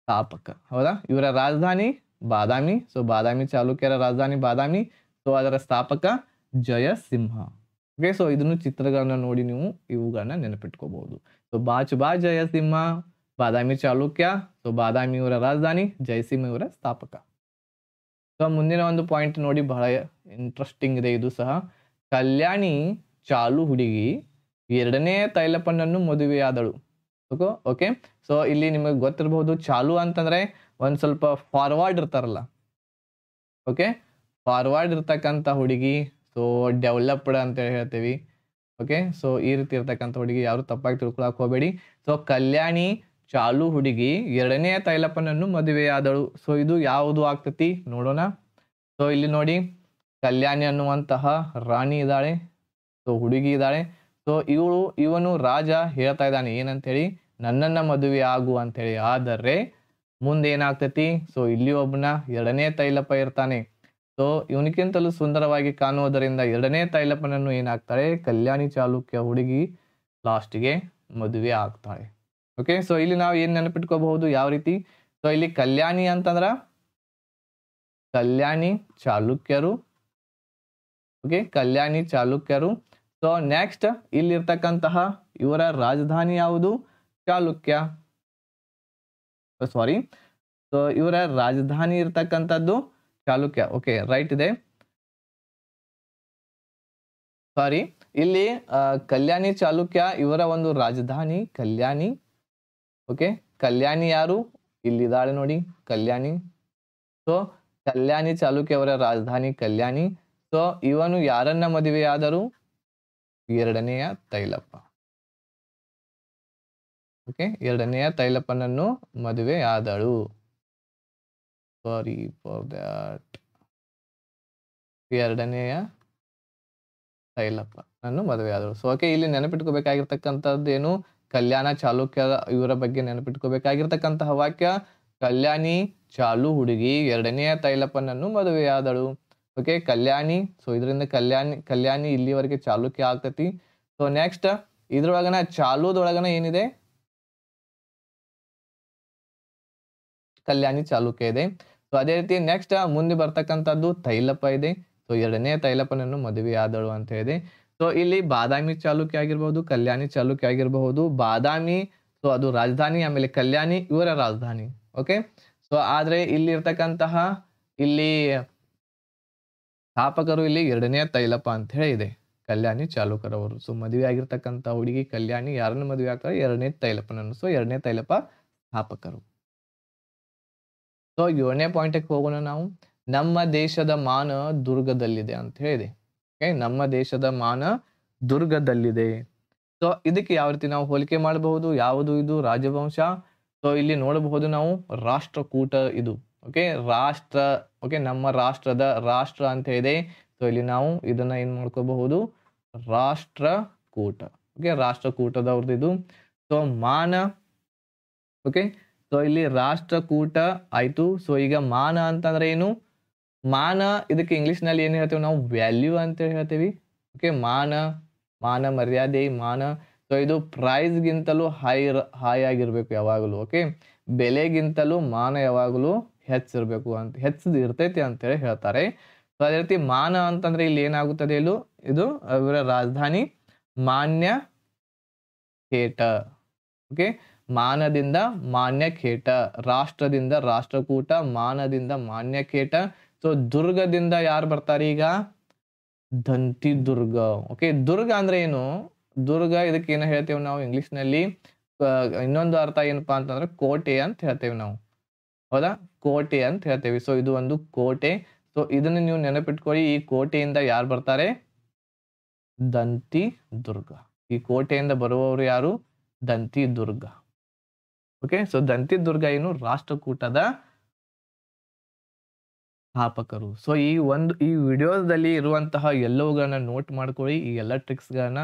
ಸ್ಥಾಪಕ. ಹೌದಾ? ಇವರ ರಾಜಧಾನಿ ಬಾದಾಮಿ. ಸೊ ಬಾದಾಮಿ ಚಾಲುಕ್ಯರ ರಾಜಧಾನಿ ಬಾದಾಮಿ. ಸೊ ಅದರ ಸ್ಥಾಪಕ ಜಯಸಿಂಹ. ಓಕೆ, ಸೊ ಇದನ್ನು ಚಿತ್ರಗಳನ್ನ ನೋಡಿ ನೀವು ಇವುಗಳನ್ನ ನೆನಪಿಟ್ಕೋಬಹುದು. ಸೊ ಬಾಚಬಾ ಜಯಸಿಂಹ, ಬಾದಾಮಿ ಚಾಲುಕ್ಯ. ಸೊ ಬಾದಾಮಿ ಇವರ ರಾಜಧಾನಿ, ಜಯಸಿಂಹ ಇವರ ಸ್ಥಾಪಕ. ಸೊ ಮುಂದಿನ ಒಂದು ಪಾಯಿಂಟ್ ನೋಡಿ, ಬಹಳ ಇಂಟ್ರೆಸ್ಟಿಂಗ್ ಇದೆ ಇದು ಸಹ. ಕಲ್ಯಾಣಿ ಚಾಲು ಹುಡುಗಿ ಎರಡನೇ ತೈಲಪ್ಪನನ್ನು ಮದುವೆಯಾದಳು. ಓಕೆ, ಸೊ ಇಲ್ಲಿ ನಿಮಗೆ ಗೊತ್ತಿರಬಹುದು, ಚಾಲು ಅಂತಂದ್ರೆ ಒಂದ್ ಸ್ವಲ್ಪ ಫಾರ್ವರ್ಡ್ ಇರ್ತಾರಲ್ಲ. ಓಕೆ, ಫಾರ್ವರ್ಡ್ ಇರ್ತಕ್ಕಂಥ ಹುಡುಗಿ. ಸೊ ಡೆವಲಪ್ಡ್ ಅಂತ ಹೇಳ್ತೀವಿ. ಓಕೆ, ಸೊ ಈ ರೀತಿ ಇರ್ತಕ್ಕಂಥ ಹುಡುಗಿ, ಯಾರು ತಪ್ಪಾಗಿ ತಿಳ್ಕೊಳಕ್ ಹೋಗಬೇಡಿ. ಸೊ ಕಲ್ಯಾಣಿ ಚಾಲು ಹುಡುಗಿ ಎರಡನೇ ತೈಲಪ್ಪನನ್ನು ಮದುವೆಯಾದಳು. ಸೊ ಇದು ಯಾವುದು ಆಗ್ತತಿ ನೋಡೋಣ. ಸೊ ಇಲ್ಲಿ ನೋಡಿ, ಕಲ್ಯಾಣಿ ಅನ್ನುವಂತಹ ರಾಣಿ ಇದ್ದಾಳೆ. ಸೊ ಹುಡುಗಿ ಇದ್ದಾಳೆ. ಸೊ ಇವನು ರಾಜ ಹೇಳ್ತಾ ಇದ್ದಾನೆ ಏನಂತ ಹೇಳಿ? ನನ್ನನ್ನ ಮದುವೆ ಆಗು ಅಂತ ಹೇಳಿ. ಆದರೆ ಮುಂದೆ ಏನಾಗ್ತತಿ? ಸೊ ಇಲ್ಲಿ ಒಬ್ಬನ ಎರಡನೇ ತೈಲಪ್ಪ ಇರ್ತಾನೆ. ಸೊ ಇವನಿಗಿಂತಲೂ ಸುಂದರವಾಗಿ ಕಾಣುವುದರಿಂದ ಎರಡನೇ ತೈಲಪ್ಪನನ್ನು ಏನಾಗ್ತಾಳೆ? ಕಲ್ಯಾಣಿ ಚಾಲುಕ್ಯ ಹುಡುಗಿ ಲಾಸ್ಟ್ಗೆ ಮದುವೆ ಆಗ್ತಾಳೆ. ಓಕೆ, ಸೊ ಇಲ್ಲಿ ನಾವು ಏನ್ ನೆನಪಿಟ್ಕೋಬಹುದು ಯಾವ ರೀತಿ? ಸೊ ಇಲ್ಲಿ ಕಲ್ಯಾಣಿ ಅಂತಂದ್ರ ಕಲ್ಯಾಣಿ ಚಾಲುಕ್ಯರು. ಓಕೆ, ಕಲ್ಯಾಣಿ ಚಾಲುಕ್ಯರು. ಸೊ ನೆಕ್ಸ್ಟ್ ಇಲ್ಲಿರ್ತಕ್ಕಂತಹ ಇವರ ರಾಜಧಾನಿ ಯಾವುದು? ಚಾಲುಕ್ಯ. ಸಾರಿ, ಸೊ ಇವರ ರಾಜಧಾನಿ ಇರ್ತಕ್ಕಂಥದ್ದು ಚಾಲುಕ್ಯ. ಓಕೆ, ರೈಟ್ ಇದೆ. ಸಾರಿ, ಇಲ್ಲಿ ಕಲ್ಯಾಣಿ ಚಾಲುಕ್ಯ ಇವರ ಒಂದು ರಾಜಧಾನಿ ಕಲ್ಯಾಣಿ. ಓಕೆ, ಕಲ್ಯಾಣಿ ಯಾರು? ಇಲ್ಲಿದ್ದಾಳೆ ನೋಡಿ, ಕಲ್ಯಾಣಿ. ಸೊ ಕಲ್ಯಾಣಿ ಚಾಲುಕ್ಯ ಅವರ ರಾಜಧಾನಿ ಕಲ್ಯಾಣಿ. ಸೊ ಇವನು ಯಾರನ್ನ ಮದುವೆಯಾದರು? ಎರಡನೆಯ ತೈಲಪ್ಪ. ಓಕೆ, ಎರಡನೆಯ ತೈಲಪ್ಪನನ್ನು ಮದುವೆಯಾದಳು. Sorry for that. ಎರಡನೆಯ ತೈಲಪ್ಪ ನಾನು ಮದುವೆಯಾದಳು. ಸೊ ಓಕೆ, ಇಲ್ಲಿ ನೆನಪಿಟ್ಕೋಬೇಕಾಗಿರ್ತಕ್ಕಂಥದ್ದು ಏನು? ಕಲ್ಯಾಣ ಚಾಲುಕ್ಯ ಇವರ ಬಗ್ಗೆ ನೆನಪಿಟ್ಕೋಬೇಕಾಗಿರ್ತಕ್ಕಂತಹ ವಾಕ್ಯ, ಕಲ್ಯಾಣಿ ಚಾಲು ಹುಡುಗಿ ಎರಡನೆಯ ತೈಲಪ್ಪನನ್ನು ಮದುವೆಯಾದಳು. ಓಕೆ, ಕಲ್ಯಾಣಿ. ಸೊ ಇದರಿಂದ ಕಲ್ಯಾಣಿ ಇಲ್ಲಿವರೆಗೆ ಚಾಲುಕ್ಯ ಆಗ್ತತಿ. ಸೊ ನೆಕ್ಸ್ಟ್ ಇದ್ರೊಳಗನ ಚಾಲುದೊಳಗನ ಏನಿದೆ? ಕಲ್ಯಾಣಿ ಚಾಲುಕ್ಯ ಇದೆ. ಸೊ ಅದೇ ರೀತಿ ನೆಕ್ಸ್ಟ್ ಮುಂದೆ ಬರ್ತಕ್ಕಂಥದ್ದು ತೈಲಪ್ಪ ಇದೆ. ಸೊ ಎರಡನೇ ತೈಲಪ್ಪನನ್ನು ಮದುವೆಯಾದಳು ಅಂತ ಇದೆ. ಸೊ ಇಲ್ಲಿ ಬಾದಾಮಿ ಚಾಲುಕ್ಯ ಆಗಿರಬಹುದು, ಕಲ್ಯಾಣಿ ಚಾಲುಕ್ಯ ಆಗಿರಬಹುದು. ಬಾದಾಮಿ ಸೊ ಅದು ರಾಜಧಾನಿ, ಆಮೇಲೆ ಕಲ್ಯಾಣಿ ಇವರ ರಾಜಧಾನಿ. ಓಕೆ, ಸೊ ಆದ್ರೆ ಇಲ್ಲಿ ಇರ್ತಕ್ಕಂತಹ ಇಲ್ಲಿ ಸ್ಥಾಪಕರು ಇಲ್ಲಿ ಎರಡನೇ ತೈಲಪ್ಪ ಅಂತ ಹೇಳಿ ಇದೆ, ಕಲ್ಯಾಣಿ ಚಾಲುಕ್ಯರವರು. ಸೊ ಮದುವೆ ಆಗಿರ್ತಕ್ಕಂಥ ಹುಡುಗಿ ಕಲ್ಯಾಣಿ ಯಾರನ್ನು ಮದುವೆ ಆಗ್ತಾರೆ? ಎರಡನೇ ತೈಲಪ್ಪನನ್ನು. ಸೊ ಎರಡನೇ ತೈಲಪ್ಪ ಸ್ಥಾಪಕರು. ಸೊ 7ನೇ ಪಾಯಿಂಟ್‌ಗೆ ಹೋಗೋಣ ನಾವು. ನಮ್ಮ ದೇಶದ ಮಾನ ದುರ್ಗದಲ್ಲಿದೆ ಅಂತ ಹೇಳಿದೆ. ಓಕೆ, ನಮ್ಮ ದೇಶದ ಮಾನ ದುರ್ಗದಲ್ಲಿದೆ. ಸೊ ಇದಕ್ಕೆ ಯಾವ ರೀತಿ ನಾವು ಹೋಲಿಕೆ ಮಾಡಬಹುದು? ಯಾವುದು ಇದು ರಾಜವಂಶ? ಸೊ ಇಲ್ಲಿ ನೋಡಬಹುದು ನಾವು ರಾಷ್ಟ್ರಕೂಟ ಇದು. ಓಕೆ, ರಾಷ್ಟ್ರ. ಓಕೆ, ನಮ್ಮ ರಾಷ್ಟ್ರದ ರಾಷ್ಟ್ರ ಅಂತ ಇದೆ. ಸೊ ಇಲ್ಲಿ ನಾವು ಇದನ್ನ ಏನ್ ಮಾಡ್ಕೋಬಹುದು? ರಾಷ್ಟ್ರಕೂಟ. ಓಕೆ, ರಾಷ್ಟ್ರಕೂಟದವ್ರದ್ದು ಇದು. ಸೊ ಮಾನ. ಓಕೆ, ಸೊ ಇಲ್ಲಿ ರಾಷ್ಟ್ರಕೂಟ ಆಯ್ತು. ಸೊ ಈಗ ಮಾನ ಅಂತಂದ್ರೆ ಏನು? ಮಾನ ಇದಕ್ಕೆ ಇಂಗ್ಲಿಷ್ ನಲ್ಲಿ ಏನ್ ಹೇಳ್ತೇವೆ ನಾವು? ವ್ಯಾಲ್ಯೂ ಅಂತ ಹೇಳ್ತೇವೆ. ಓಕೆ, ಮಾನ, ಮಾನ ಮರ್ಯಾದೆ, ಮಾನ. ಸೊ ಇದು ಪ್ರೈಸ್ ಗಿಂತಲೂ ಹೈ ಆಗಿರ್ಬೇಕು ಯಾವಾಗಲೂ. ಓಕೆ, ಬೆಲೆಗಿಂತಲೂ ಮಾನ ಯಾವಾಗಲೂ ಹೆಚ್ಚಿರ್ಬೇಕು ಅಂತ, ಹೆಚ್ಚಿದ್ ಇರ್ತೈತಿ ಅಂತೇಳಿ ಹೇಳ್ತಾರೆ. ಸೊ ಅದೇ ರೀತಿ ಮಾನ ಅಂತಂದ್ರೆ ಇಲ್ಲಿ ಏನಾಗುತ್ತದೆ ಹೇಳು? ಇದು ಅವರ ರಾಜಧಾನಿ ಮಾನ್ಯ ಖೇಟ. ಓಕೆ, ಮಾನದಿಂದ ಮಾನ್ಯ ಖೇಟ, ರಾಷ್ಟ್ರದಿಂದ ರಾಷ್ಟ್ರಕೂಟ, ಮಾನದಿಂದ ಮಾನ್ಯ ಖೇಟ. ಸೊ ದುರ್ಗದಿಂದ ಯಾರು ಬರ್ತಾರೆ ಈಗ? ದಂತಿ ದುರ್ಗ. ಓಕೆ, ದುರ್ಗ ಅಂದ್ರೆ ಏನು? ದುರ್ಗ ಇದಕ್ಕೆ ಏನ ಹೇಳ್ತೇವೆ ನಾವು ಇಂಗ್ಲಿಷ್ ನಲ್ಲಿ? ಇನ್ನೊಂದು ಅರ್ಥ ಏನಪ್ಪಾ ಅಂತಂದ್ರೆ ಕೋಟೆ ಅಂತ ಹೇಳ್ತೇವೆ ನಾವು. ಹೌದಾ? ಕೋಟೆ ಅಂತ ಹೇಳ್ತೇವೆ. ಸೊ ಇದು ಒಂದು ಕೋಟೆ. ಸೊ ಇದನ್ನ ನೀವು ನೆನಪಿಟ್ಕೊಳ್ಳಿ. ಈ ಕೋಟೆಯಿಂದ ಯಾರು ಬರ್ತಾರೆ? ದಂತಿ ದುರ್ಗ. ಈ ಕೋಟೆಯಿಂದ ಬರುವವರು ಯಾರು? ದಂತಿ ದುರ್ಗ. ಓಕೆ, ಸೊ ದಂತಿ ದುರ್ಗ ಏನು? ರಾಷ್ಟ್ರಕೂಟದ ಸ್ಥಾಪಕರು. ಸೊ ಈ ವಿಡಿಯೋದಲ್ಲಿ ಇರುವಂತಹ ಎಲ್ಲವುಗಳನ್ನ ನೋಟ್ ಮಾಡ್ಕೊಳ್ಳಿ. ಈ ಎಲ್ಲ ಟ್ರಿಕ್ಸ್ಗಳನ್ನ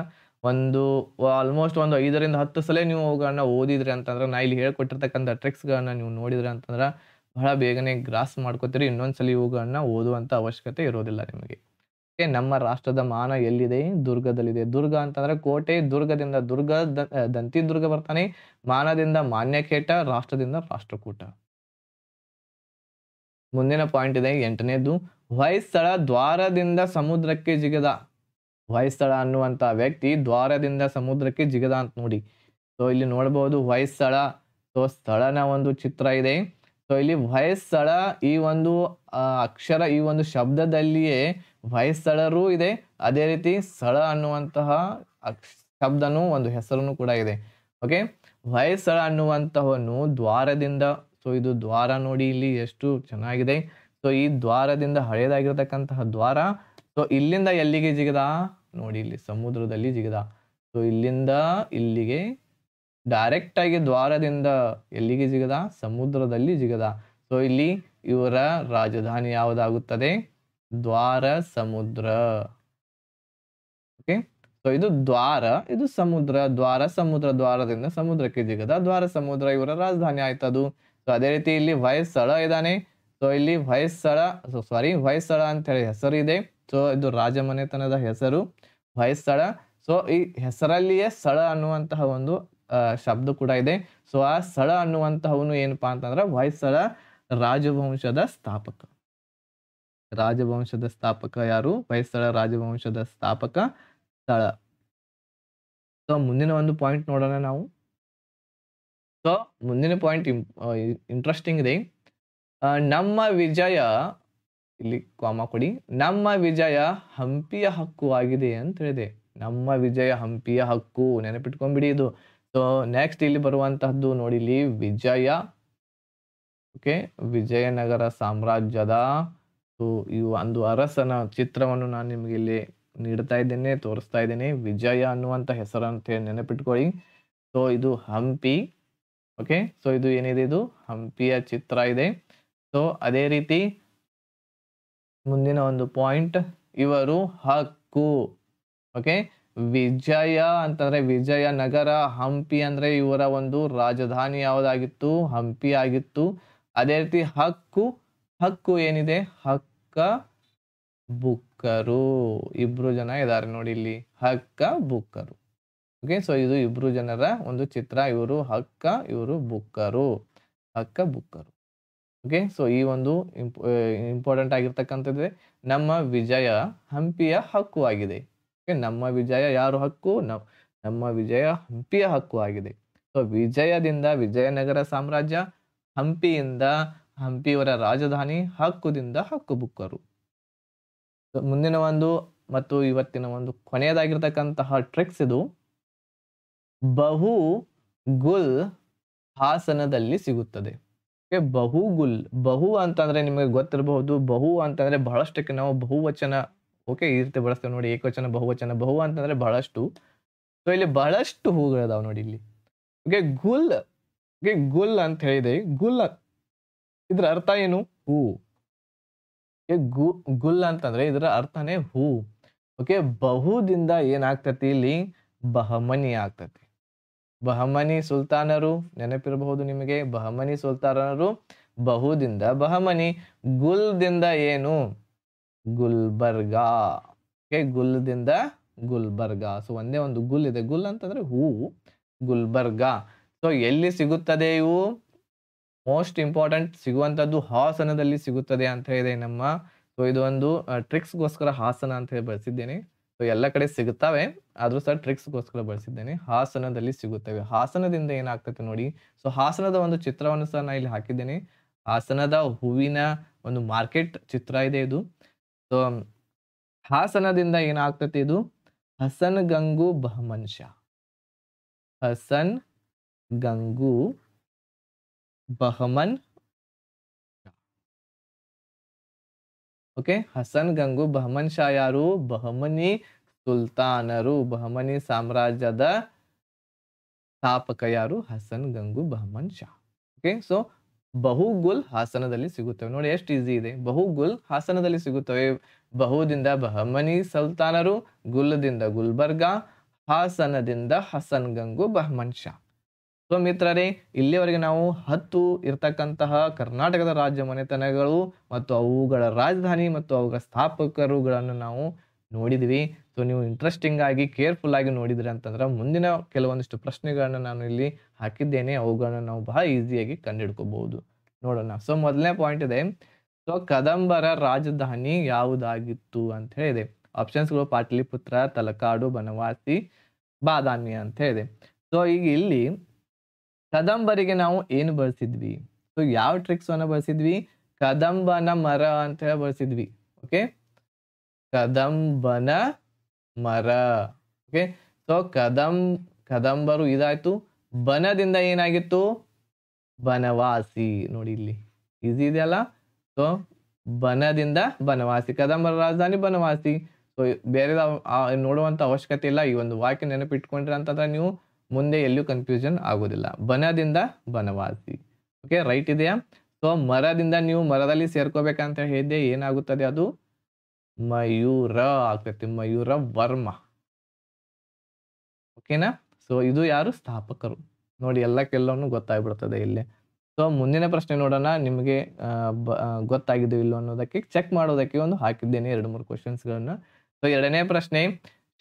ಆಲ್ಮೋಸ್ಟ್ ಒಂದು 5ರಿಂದ 10 ಸಲ ನೀವು ಅವುಗಳನ್ನ ಓದಿದ್ರಿ ಅಂತಂದ್ರೆ, ನಾ ಇಲ್ಲಿ ಹೇಳ್ಕೊಟ್ಟಿರ್ತಕ್ಕಂಥ ಟ್ರಿಕ್ಸ್ಗಳನ್ನ ನೀವು ನೋಡಿದ್ರಿ ಅಂತಂದ್ರೆ ಬಹಳ ಬೇಗನೆ ಗ್ರಾಸ್ ಮಾಡ್ಕೋತೀರಿ. ಇನ್ನೊಂದ್ಸಲ ಇವುಗಳನ್ನ ಓದುವಂತ ಅವಶ್ಯಕತೆ ಇರೋದಿಲ್ಲ ನಿಮಗೆ. ಓಕೆ, ನಮ್ಮ ರಾಷ್ಟ್ರದ ಮಾನ ಎಲ್ಲಿದೆ? ದುರ್ಗದಲ್ಲಿದೆ. ದುರ್ಗ ಅಂತಂದ್ರೆ ಕೋಟೆ. ದುರ್ಗದಿಂದ ದಂತಿ ದುರ್ಗ ಬರ್ತಾನೆ. ಮಾನದಿಂದ ಮಾನ್ಯಖೇಟ, ರಾಷ್ಟ್ರದಿಂದ ರಾಷ್ಟ್ರಕೂಟ. ಮುಂದಿನ ಪಾಯಿಂಟ್ ಇದೆ 8ನೇದು. ಹೊಯ್ಸಳ ದ್ವಾರದಿಂದ ಸಮುದ್ರಕ್ಕೆ ಜಿಗದ. ಹೊಯ್ಸಳ ಅನ್ನುವಂತ ವ್ಯಕ್ತಿ ದ್ವಾರದಿಂದ ಸಮುದ್ರಕ್ಕೆ ಜಿಗದ ಅಂತ ನೋಡಿ. ಸೊ ಇಲ್ಲಿ ನೋಡಬಹುದು ಹೊಯ್ಸಳ. ಸೊ ಸ್ಥಳನ ಒಂದು ಚಿತ್ರ ಇದೆ. ಸೊ ಇಲ್ಲಿ ಹೊಯ್ಸಳ ಈ ಒಂದು ಅಕ್ಷರ, ಈ ಒಂದು ಶಬ್ದದಲ್ಲಿಯೇ ಹೊಯ್ಸಳರು ಇದೆ. ಅದೇ ರೀತಿ ಸ್ಥಳ ಅನ್ನುವಂತಹ ಶಬ್ದನು ಒಂದು ಹೆಸರನ್ನು ಕೂಡ ಇದೆ. ಓಕೆ, ಹೊಯ್ಸಳ ಅನ್ನುವಂತಹವನು ದ್ವಾರದಿಂದ. ಸೊ ಇದು ದ್ವಾರ ನೋಡಿ ಇಲ್ಲಿ ಎಷ್ಟು ಚೆನ್ನಾಗಿದೆ. ಸೊ ಈ ದ್ವಾರದಿಂದ ಹಳೇದಾಗಿರ್ತಕ್ಕಂತಹ ದ್ವಾರ. ಸೊ ಇಲ್ಲಿಂದ ಎಲ್ಲಿಗೆ ಜಿಗದ ನೋಡಿ? ಇಲ್ಲಿ ಸಮುದ್ರದಲ್ಲಿ ಜಿಗದ. ಸೊ ಇಲ್ಲಿಂದ ಇಲ್ಲಿಗೆ ಡೈರೆಕ್ಟ್ ಆಗಿ ದ್ವಾರದಿಂದ ಎಲ್ಲಿಗೆ ಜಿಗದ? ಸಮುದ್ರದಲ್ಲಿ ಜಿಗದ. ಸೊ ಇಲ್ಲಿ ಇವರ ರಾಜಧಾನಿ ಯಾವುದಾಗುತ್ತದೆ? ದ್ವಾರ ಸಮುದ್ರ. ಓಕೆ, ಸೊ ಇದು ದ್ವಾರ, ಇದು ಸಮುದ್ರ. ದ್ವಾರ ಸಮುದ್ರ, ದ್ವಾರದಿಂದ ಸಮುದ್ರಕ್ಕೆ ಜಿಗದ, ದ್ವಾರ ಸಮುದ್ರ ಇವರ ರಾಜಧಾನಿ ಆಯ್ತದು. ಸೊ ಅದೇ ರೀತಿ ಇಲ್ಲಿ ಹೊಯ್ಸಳ ಇದ್ದಾನೆ. ಸೊ ಇಲ್ಲಿ ಹೊಯ್ಸಳ ಅಂತ ಹೇಳಿ ಹೆಸರು ಇದೆ. ಸೊ ಇದು ರಾಜಮನೆತನದ ಹೆಸರು ಹೊಯ್ಸಳ. ಸೊ ಈ ಹೆಸರಲ್ಲಿಯೇ ಸ್ಥಳ ಅನ್ನುವಂತಹ ಒಂದು ಶಬ್ದ ಕೂಡ ಇದೆ. ಸೊ ಆ ಸ್ಥಳ ಅನ್ನುವಂತಹವನು ಏನಪ್ಪಾ ಅಂತಂದ್ರೆ ಹೊಯ್ಸಳ ರಾಜವಂಶದ ಸ್ಥಾಪಕ. ರಾಜವಂಶದ ಸ್ಥಾಪಕ ಯಾರು? ಹೊಯ್ಸಳ ರಾಜವಂಶದ ಸ್ಥಾಪಕ ಸ್ಥಳ. ಸೊ ಮುಂದಿನ ಒಂದು ಪಾಯಿಂಟ್ ನೋಡೋಣ ನಾವು. ಸೊ ಮುಂದಿನ ಪಾಯಿಂಟ್ ಇಂಟ್ರೆಸ್ಟಿಂಗ್ ಇದೆ. ನಮ್ಮ ವಿಜಯ, ಇಲ್ಲಿ ಕಾಮ ಕೊಡಿ, ನಮ್ಮ ವಿಜಯ ಹಂಪಿಯ ಹಕ್ಕು ಆಗಿದೆ ಅಂತ ಹೇಳಿದೆ. ನಮ್ಮ ವಿಜಯ ಹಂಪಿಯ ಹಕ್ಕು, ನೆನಪಿಟ್ಕೊಂಡ್ಬಿಡಿ ಇದು. ಸೊ ನೆಕ್ಸ್ಟ್ ಇಲ್ಲಿ ಬರುವಂತಹದ್ದು ನೋಡಿ, ಇಲ್ಲಿ ವಿಜಯ. ಓಕೆ, ವಿಜಯನಗರ ಸಾಮ್ರಾಜ್ಯದ ಈ ಒಂದು ಅರಸನ ಚಿತ್ರವನ್ನು ನಾನು ನಿಮ್ಗೆ ಇಲ್ಲಿ ನೀಡ್ತಾ ಇದ್ದೇನೆ, ತೋರಿಸ್ತಾ ಇದ್ದೇನೆ. ವಿಜಯ ಅನ್ನುವಂತ ಹೆಸರಂತ ಹೇಳಿ ನೆನಪಿಟ್ಕೊಳ್ಳಿ. ಸೊ ಇದು ಹಂಪಿ. ಓಕೆ, ಸೊ ಇದು ಏನಿದೆ? ಇದು ಹಂಪಿಯ ಚಿತ್ರ ಇದೆ. ಸೊ ಅದೇ ರೀತಿ ಮುಂದಿನ ಒಂದು ಪಾಯಿಂಟ್, ಇವರು ಹಕ್ಕು. ಓಕೆ, ವಿಜಯ ಅಂತಂದ್ರೆ ವಿಜಯನಗರ, ಹಂಪಿ ಅಂದ್ರೆ ಇವರ ಒಂದು ರಾಜಧಾನಿ ಯಾವುದಾಗಿತ್ತು? ಹಂಪಿ ಆಗಿತ್ತು. ಅದೇ ರೀತಿ ಹಕ್ಕು, ಹಕ್ಕು ಏನಿದೆ? ಹಕ್ಕ ಬುಕ್ಕರು. ಇಬ್ರು ಜನ ಇದ್ದಾರೆ ನೋಡಿ ಇಲ್ಲಿ, ಹಕ್ಕ ಬುಕ್ಕರು. ಓಕೆ, ಸೊ ಇದು ಇಬ್ರು ಜನರ ಒಂದು ಚಿತ್ರ. ಇವರು ಹಕ್ಕ, ಇವರು ಬುಕ್ಕರು, ಹಕ್ಕ ಬುಕ್ಕರು. ಓಕೆ, ಸೊ ಈ ಒಂದು ಇಂಪಾರ್ಟೆಂಟ್ ಆಗಿರ್ತಕ್ಕಂಥದ್ದು. ನಮ್ಮ ವಿಜಯ ಹಂಪಿಯ ಹಕ್ಕು ಆಗಿದೆ. ಓಕೆ, ನಮ್ಮ ವಿಜಯ ಯಾರು ಹಕ್ಕು? ನಮ್ಮ ವಿಜಯ ಹಂಪಿಯ ಹಕ್ಕು ಆಗಿದೆ. ಸೊ ವಿಜಯದಿಂದ ವಿಜಯನಗರ ಸಾಮ್ರಾಜ್ಯ, ಹಂಪಿಯಿಂದ ಹಂಪಿಯವರ ರಾಜಧಾನಿ, ಹಕ್ಕುದಿಂದ ಹಕ್ಕು ಬುಕ್ಕರು. ಮುಂದಿನ ಒಂದು ಮತ್ತು ಇವತ್ತಿನ ಒಂದು ಕೊನೆಯದಾಗಿರ್ತಕ್ಕಂತಹ ಟ್ರಿಕ್ಸ್ ಇದು. ಬಹು ಗುಲ್ ಹಾಸನದಲ್ಲಿ ಸಿಗುತ್ತದೆ. ಓಕೆ, ಬಹುಗುಲ್. ಬಹು ಅಂತಂದ್ರೆ ನಿಮಗೆ ಗೊತ್ತಿರಬಹುದು. ಬಹು ಅಂತಂದ್ರೆ ಬಹಳಷ್ಟಕ್ಕೆ ನಾವು ಬಹುವಚನ ಓಕೆ ಈ ರೀತಿ ಬಳಸ್ತೇವೆ ನೋಡಿ. ಏಕವಚನ, ಬಹುವಚನ. ಬಹು ಅಂತಂದ್ರೆ ಬಹಳಷ್ಟು. ಸೊ ಇಲ್ಲಿ ಬಹಳಷ್ಟು ಹೂಗಳಿದಾವೆ ನೋಡಿ ಇಲ್ಲಿ. ಓಕೆ, ಗುಲ್. ಓಕೆ, ಗುಲ್ ಅಂತ ಹೇಳಿದೆ. ಗುಲ್ ಇದ್ರ ಅರ್ಥ ಏನು? ಹೂ. ಓಕೆ, ಗುಲ್ ಅಂತಂದ್ರೆ ಇದರ ಅರ್ಥನೇ ಹೂ. ಓಕೆ, ಬಹುದಿಂದ ಏನಾಗ್ತತಿ ಇಲ್ಲಿ? ಬಹಮನಿ ಆಗ್ತತಿ. ಬಹಮನಿ ಸುಲ್ತಾನರು ನೆನಪಿರಬಹುದು ನಿಮಗೆ. ಬಹಮನಿ ಸುಲ್ತಾನರು ಬಹುದಿಂದ ಬಹಮನಿ. ಗುಲ್ದಿಂದ ಏನು? ಗುಲ್ಬರ್ಗಾ. ಓಕೆ, ಗುಲ್ದಿಂದ ಗುಲ್ಬರ್ಗಾ. ಸೊ ಒಂದೇ ಒಂದು ಗುಲ್ ಇದೆ. ಗುಲ್ ಅಂತಂದ್ರೆ ಹೂವು. ಗುಲ್ಬರ್ಗಾ. ಸೊ ಎಲ್ಲಿ ಸಿಗುತ್ತದೆ ಇವು? ಮೋಸ್ಟ್ ಇಂಪಾರ್ಟೆಂಟ್ ಸಿಗುವಂತದ್ದು ಹಾಸನದಲ್ಲಿ ಸಿಗುತ್ತದೆ ಅಂತ ಇದೆ ನಮ್ಮ. ಸೊ ಇದು ಒಂದು ಟ್ರಿಕ್ಸ್ಗೋಸ್ಕರ ಹಾಸನ ಅಂತ ಹೇಳಿ ಬಳಸಿದ್ದೇನೆ. ಸೊ ಎಲ್ಲ ಕಡೆ ಸಿಗುತ್ತವೆ, ಆದ್ರೂ ಸಹ ಟ್ರಿಕ್ಸ್ಗೋಸ್ಕರ ಬಳಸಿದ್ದೇನೆ. ಹಾಸನದಲ್ಲಿ ಸಿಗುತ್ತವೆ. ಹಾಸನದಿಂದ ಏನಾಗ್ತದೆ ನೋಡಿ. ಸೊ ಹಾಸನದ ಒಂದು ಚಿತ್ರವನ್ನು ಸಹ ನಾನು ಇಲ್ಲಿ ಹಾಕಿದ್ದೇನೆ. ಹಾಸನದ ಹೂವಿನ ಒಂದು ಮಾರ್ಕೆಟ್ ಚಿತ್ರ ಇದೆ ಇದು. ಸೊ ಹಾಸನದಿಂದ ಏನಾಗ್ತದೆ ಇದು? ಹಸನ್ ಗಂಗು ಬಹಮನ್ ಶಾ. ಹಸನ್ ಗಂಗು ಬಹಮನ್. ಓಕೆ, ಹಸನ್ ಗಂಗು ಬಹಮನ್ ಶಾ ಯಾರು? ಬಹಮನಿ ಸುಲ್ತಾನರು. ಬಹಮನಿ ಸಾಮ್ರಾಜ್ಯದ ಸ್ಥಾಪಕ ಯಾರು? ಹಸನ್ ಗಂಗು ಬಹಮನ್ ಶಾ. ಓಕೆ, ಸೊ ಬಹುಗುಲ್ ಹಾಸನದಲ್ಲಿ ಸಿಗುತ್ತವೆ ನೋಡಿ. ಎಷ್ಟು ಈಸಿ ಇದೆ. ಬಹುಗುಲ್ ಹಾಸನದಲ್ಲಿ ಸಿಗುತ್ತವೆ. ಬಹುದಿಂದ ಬಹಮನಿ ಸುಲ್ತಾನರು, ಗುಲ್ದಿಂದ ಗುಲ್ಬರ್ಗಾ, ಹಾಸನದಿಂದ ಹಸನ್ ಗಂಗು ಬಹಮನ್ ಶಾ. ಸೊ ಮಿತ್ರರೇ, ಇಲ್ಲಿವರೆಗೆ ನಾವು 10 ಇರ್ತಕ್ಕಂತಹ ಕರ್ನಾಟಕದ ರಾಜ್ಯ ಮನೆತನಗಳು ಮತ್ತು ಅವುಗಳ ರಾಜಧಾನಿ ಮತ್ತು ಅವುಗಳ ಸ್ಥಾಪಕರುಗಳನ್ನು ನಾವು ನೋಡಿದ್ವಿ. ಸೊ ನೀವು ಇಂಟ್ರೆಸ್ಟಿಂಗ್ ಆಗಿ ಕೇರ್ಫುಲ್ ಆಗಿ ನೋಡಿದ್ರಿ ಅಂತಂದ್ರೆ ಮುಂದಿನ ಕೆಲವೊಂದಿಷ್ಟು ಪ್ರಶ್ನೆಗಳನ್ನ ನಾನು ಇಲ್ಲಿ ಹಾಕಿದ್ದೇನೆ. ಅವುಗಳನ್ನ ನಾವು ಬಹಳ ಈಸಿಯಾಗಿ ಕಂಡುಹಿಡ್ಕೋಬಹುದು. ನೋಡೋಣ. ಸೊ ಮೊದಲನೇ ಪಾಯಿಂಟ್ ಇದೆ. ಸೊ ಕದಂಬರ ರಾಜಧಾನಿ ಯಾವುದಾಗಿತ್ತು ಅಂತ ಹೇಳಿದೆ. ಆಪ್ಷನ್ಸ್ಗಳು ಪಾಟಲಿಪುತ್ರ, ತಲಕಾಡು, ಬನವಾಸಿ, ಬಾದಾಮಿ ಅಂತ ಹೇಳಿದೆ. ಸೊ ಈಗ ಇಲ್ಲಿ ಕದಂಬರಿಗೆ ನಾವು ಏನು ಬಳಸಿದ್ವಿ? ಸೊ ಯಾವ ಟ್ರಿಕ್ಸ್ ಅನ್ನ ಬಳಸಿದ್ವಿ? ಕದಂಬನ ಮರ ಅಂತ ಹೇಳಿ ಬಳಸಿದ್ವಿ. ಓಕೆ, ಕದಂಬನ ಮರ. ಓಕೆ, ಸೊ ಕದಂಬರು ಇದಾಯ್ತು. ಬನದಿಂದ ಏನಾಗಿತ್ತು? ಬನವಾಸಿ. ನೋಡಿ ಇಲ್ಲಿ ಈಸಿ ಇದೆಯಲ್ಲ. ಸೊ ಬನದಿಂದ ಬನವಾಸಿ. ಕದಂಬರ ರಾಜಧಾನಿ ಬನವಾಸಿ. ಸೊ ಬೇರೆ ನೋಡುವಂತ ಅವಶ್ಯಕತೆ ಇಲ್ಲ. ಈ ಒಂದು ವಾಕ್ಯ ನೆನಪಿಟ್ಕೊಂಡ್ರೆ ಅಂತಂದ್ರೆ ನೀವು ಮುಂದೆ ಎಲ್ಲೂ ಕನ್ಫ್ಯೂಷನ್ ಆಗೋದಿಲ್ಲ. ಬನದಿಂದ ಬನವಾಸಿ. ಓಕೆ, ರೈಟ್ ಇದೆಯಾ? ಸೊ ಮರದಿಂದ ನೀವು ಮರದಲ್ಲಿ ಸೇರ್ಕೋಬೇಕಂತ ಹೇಳಿದ್ದೆ. ಏನಾಗುತ್ತದೆ ಅದು? ಮಯೂರ ಆಗ್ತೈತಿ. ಮಯೂರ ವರ್ಮ. ಓಕೆನಾ? ಸೊ ಇದು ಯಾರು? ಸ್ಥಾಪಕರು. ನೋಡಿ ಎಲ್ಲಕ್ಕೆಲ್ಲವನ್ನು ಗೊತ್ತಾಗ್ಬಿಡ್ತದೆ ಇಲ್ಲಿ. ಸೊ ಮುಂದಿನ ಪ್ರಶ್ನೆ ನೋಡೋಣ. ನಿಮಗೆ ಗೊತ್ತಾಗಿದ್ದು ಇಲ್ಲ ಅನ್ನೋದಕ್ಕೆ ಚೆಕ್ ಮಾಡೋದಕ್ಕೆ ಒಂದು ಹಾಕಿದ್ದೇನೆ 2-3 ಕ್ವಶನ್ಸ್ಗಳನ್ನ. ಸೊ ಎರಡನೇ ಪ್ರಶ್ನೆ,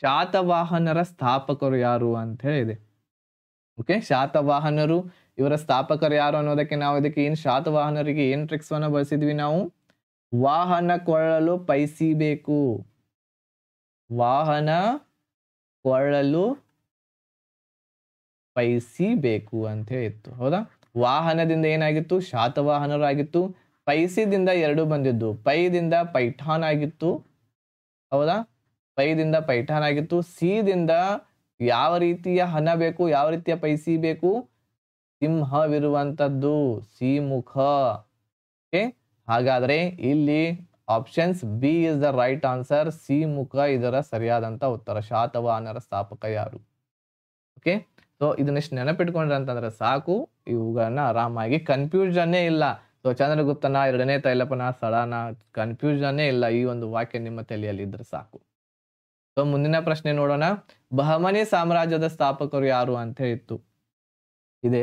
ಶಾತವಾಹನರ ಸ್ಥಾಪಕರು ಯಾರು ಅಂತ ಹೇಳಿದೆ. ಓಕೆ, ಶಾತವಾಹನರು ಇವರ ಸ್ಥಾಪಕರು ಯಾರು ಅನ್ನೋದಕ್ಕೆ ನಾವು ಇದಕ್ಕೆ ಏನು ಶಾತವಾಹನರಿಗೆ ಏನ್ ಟ್ರಿಕ್ಸ್ ಅನ್ನ ಬಳಸಿದ್ವಿ ನಾವು? ವಾಹನ ಕೊಳ್ಳಲು ಪೈಸಿ ಬೇಕು. ವಾಹನ ಕೊಳ್ಳಲು ಪೈಸಿ ಬೇಕು ಅಂತ ಹೇಳಿತ್ತು. ಹೌದಾ? ವಾಹನದಿಂದ ಏನಾಗಿತ್ತು? ಶಾತವಾಹನರು ಆಗಿತ್ತು. ಪೈಸಿದಿಂದ 2 ಬಂದಿದ್ದು. ಪೈದಿಂದ ಪೈಠಾನ್ ಆಗಿತ್ತು. ಹೌದಾ? ಪೈದಿಂದ ಪೈಠಾನ್ ಆಗಿತ್ತು. ಸಿದಿಂದ ಯಾವ ರೀತಿಯ ಹಣ ಬೇಕು? ಯಾವ ರೀತಿಯ ಪೈಸಿ ಬೇಕು? ಸಿಂಹವಿರುವಂತದ್ದು, ಸಿಮುಖ. ಓಕೆ, ಹಾಗಾದ್ರೆ ಇಲ್ಲಿ options B is the right answer. Simuka ಇದರ ಸರಿಯಾದಂತ ಉತ್ತರ. ಶಾತವಾಹನರ ಸ್ಥಾಪಕ ಯಾರು? ಓಕೆ, ಸೊ ಇದನ್ನೆಷ್ಟು ನೆನಪಿಟ್ಕೊಂಡ್ರೆ ಅಂತಂದ್ರೆ ಸಾಕು. ಇವುಗಳನ್ನ ಆರಾಮಾಗಿ ಕನ್ಫ್ಯೂಷನ್ನೇ ಇಲ್ಲ. ಸೊ ಚಂದ್ರಗುಪ್ತನ, 2ನೇ ತೈಲಪನ, ಸಳಾನ, ಕನ್ಫ್ಯೂಷನ್ನೇ ಇಲ್ಲ. ಈ ಒಂದು ವಾಕ್ಯ ನಿಮ್ಮ ತಲೆಯಲ್ಲಿ ಇದ್ರೆ ಸಾಕು. ಸೊ ಮುಂದಿನ ಪ್ರಶ್ನೆ ನೋಡೋಣ. ಬಹಮನಿ ಸಾಮ್ರಾಜ್ಯದ ಸ್ಥಾಪಕರು ಯಾರು ಅಂತ ಹೇಳಿತ್ತು ಇದೆ.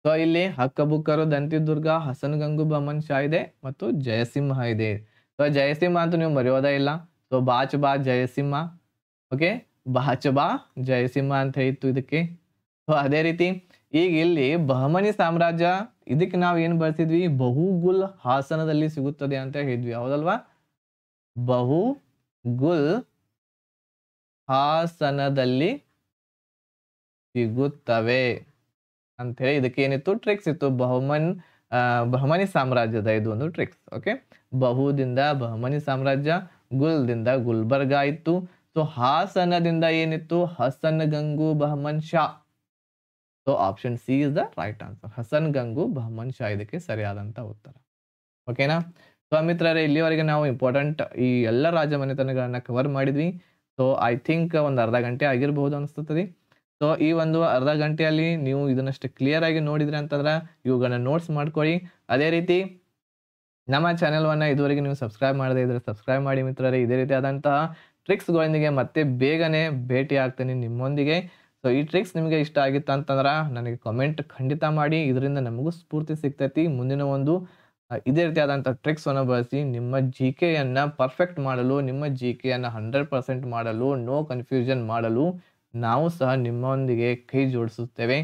ಸೊ ಇಲ್ಲಿ ಹಕ್ಕಬುಕ್ಕರು, ದಂತಿದುರ್ಗ, ಹಸನ್ ಗಂಗು ಬಹಮನ್ ಶಾ ಇದೆ ಮತ್ತು ಜಯಸಿಂಹ ಇದೆ. ಸೊ ಜಯಸಿಂಹ ಅಂತೂ ನೀವು ಮರೆಯೋದೇ ಇಲ್ಲ. ಸೊ ಬಾಚಬಾ ಜಯಸಿಂಹ. ಓಕೆ, ಬಾಚಬಾ ಜಯಸಿಂಹ ಅಂತ ಹೇಳಿತ್ತು ಇದಕ್ಕೆ. ಸೊ ಅದೇ ರೀತಿ ಈಗ ಇಲ್ಲಿ ಬಹಮನಿ ಸಾಮ್ರಾಜ್ಯ ಇದಕ್ಕೆ ನಾವು ಏನು ಬಳಸಿದ್ವಿ? ಬಹುಗುಲ್ ಹಾಸನದಲ್ಲಿ ಸಿಗುತ್ತದೆ ಅಂತ ಹೇಳಿದ್ವಿ. ಹೌದಲ್ವಾ? ಬಹುಗುಲ್ ಹಾಸನದಲ್ಲಿ ಸಿಗುತ್ತವೆ ಅಂತ ಹೇಳಿ ಇದಕ್ಕೆ ಏನಿತ್ತು? ಟ್ರಿಕ್ಸ್ ಇತ್ತು. ಬಹಮನಿ ಸಾಮ್ರಾಜ್ಯದ ಇದು ಒಂದು ಟ್ರಿಕ್ಸ್. ಓಕೆ, ಬಹುದಿಂದ ಬಹಮನಿ ಸಾಮ್ರಾಜ್ಯ, ಗುಲ್ದಿಂದ ಗುಲ್ಬರ್ಗಾ ಇತ್ತು. ಸೊ ಹಾಸನದಿಂದ ಏನಿತ್ತು? Hasan Gangu Bahman Shah. So option C is the right answer. Hasan Gangu Bahman Shah ಇದಕ್ಕೆ ಸರಿಯಾದಂತ ಉತ್ತರ. ಓಕೆನಾ? ಸೊ ಮಿತ್ರರೇ, ಇಲ್ಲಿವರೆಗೆ ನಾವು ಇಂಪಾರ್ಟೆಂಟ್ ಈ ಎಲ್ಲ ರಾಜಮನೆತನಗಳನ್ನ ಕವರ್ ಮಾಡಿದ್ವಿ. ಸೊ ಐ ಥಿಂಕ್ ಒಂದು ಅರ್ಧ ಗಂಟೆ ಆಗಿರಬಹುದು ಅನಿಸ್ತದೆ. ಸೊ ಈ ಒಂದು ಅರ್ಧ ಗಂಟೆಯಲ್ಲಿ ನೀವು ಇದನ್ನಷ್ಟು ಕ್ಲಿಯರ್ ಆಗಿ ನೋಡಿದ್ರಿ ಅಂತಂದ್ರೆ ಇವುಗಳನ್ನ ನೋಟ್ಸ್ ಮಾಡ್ಕೊಳ್ಳಿ. ಅದೇ ರೀತಿ ನಮ್ಮ ಚಾನೆಲ್‌ವನ್ನ ಇದುವರೆಗೆ ನೀವು ಸಬ್ಸ್ಕ್ರೈಬ್ ಮಾಡದೇ ಇದ್ರೆ ಸಬ್ಸ್ಕ್ರೈಬ್ ಮಾಡಿ ಮಿತ್ರರೇ. ಇದೇ ರೀತಿಯಾದಂತಹ ಟ್ರಿಕ್ಸ್‌ಗಳೊಂದಿಗೆ ಮತ್ತೆ ಬೇಗನೆ ಭೇಟಿ ಆಗ್ತೀನಿ ನಿಮ್ಮೊಂದಿಗೆ. ಸೊ ಈ ಟ್ರಿಕ್ಸ್ ನಿಮಗೆ ಇಷ್ಟ ಆಗಿತ್ತು ಅಂತಂದ್ರೆ ನನಗೆ ಕಮೆಂಟ್ ಖಂಡಿತ ಮಾಡಿ. ಇದರಿಂದ ನಮಗೂ ಸ್ಫೂರ್ತಿ ಸಿಗ್ತೈತಿ. ಮುಂದಿನ ಒಂದು ಇದೇ ರೀತಿಯಾದಂಥ ಟ್ರಿಕ್ಸನ್ನು ಬಳಸಿ ನಿಮ್ಮ ಜಿಕೆಯನ್ನ ಪರ್ಫೆಕ್ಟ್ ಮಾಡಲು, ನಿಮ್ಮ ಜಿಕೆಯನ್ನ 100% ಮಾಡಲು, ನೋ ಕನ್‌ಫ್ಯೂಷನ್ ಮಾಡಲು ನಾವು ಸಹ ನಿಮ್ಮೊಂದಿಗೆ ಕೈ ಜೋಡಿಸುತ್ತೇವೆ.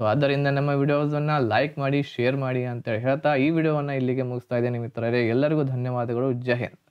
ಸೊ ಆದ್ದರಿಂದ ನಮ್ಮ ವಿಡಿಯೋಸನ್ನ ಲೈಕ್ ಮಾಡಿ, ಶೇರ್ ಮಾಡಿ ಅಂತ ಹೇಳ್ತಾ ಈ ವಿಡಿಯೋವನ್ನ ಇಲ್ಲಿಗೆ ಮುಗಿಸ್ತಾ ಇದ್ದೇನೆ ಮಿತ್ರರೇ. ಎಲ್ಲರಿಗೂ ಧನ್ಯವಾದಗಳು. ಜೈ ಹಿಂದ್.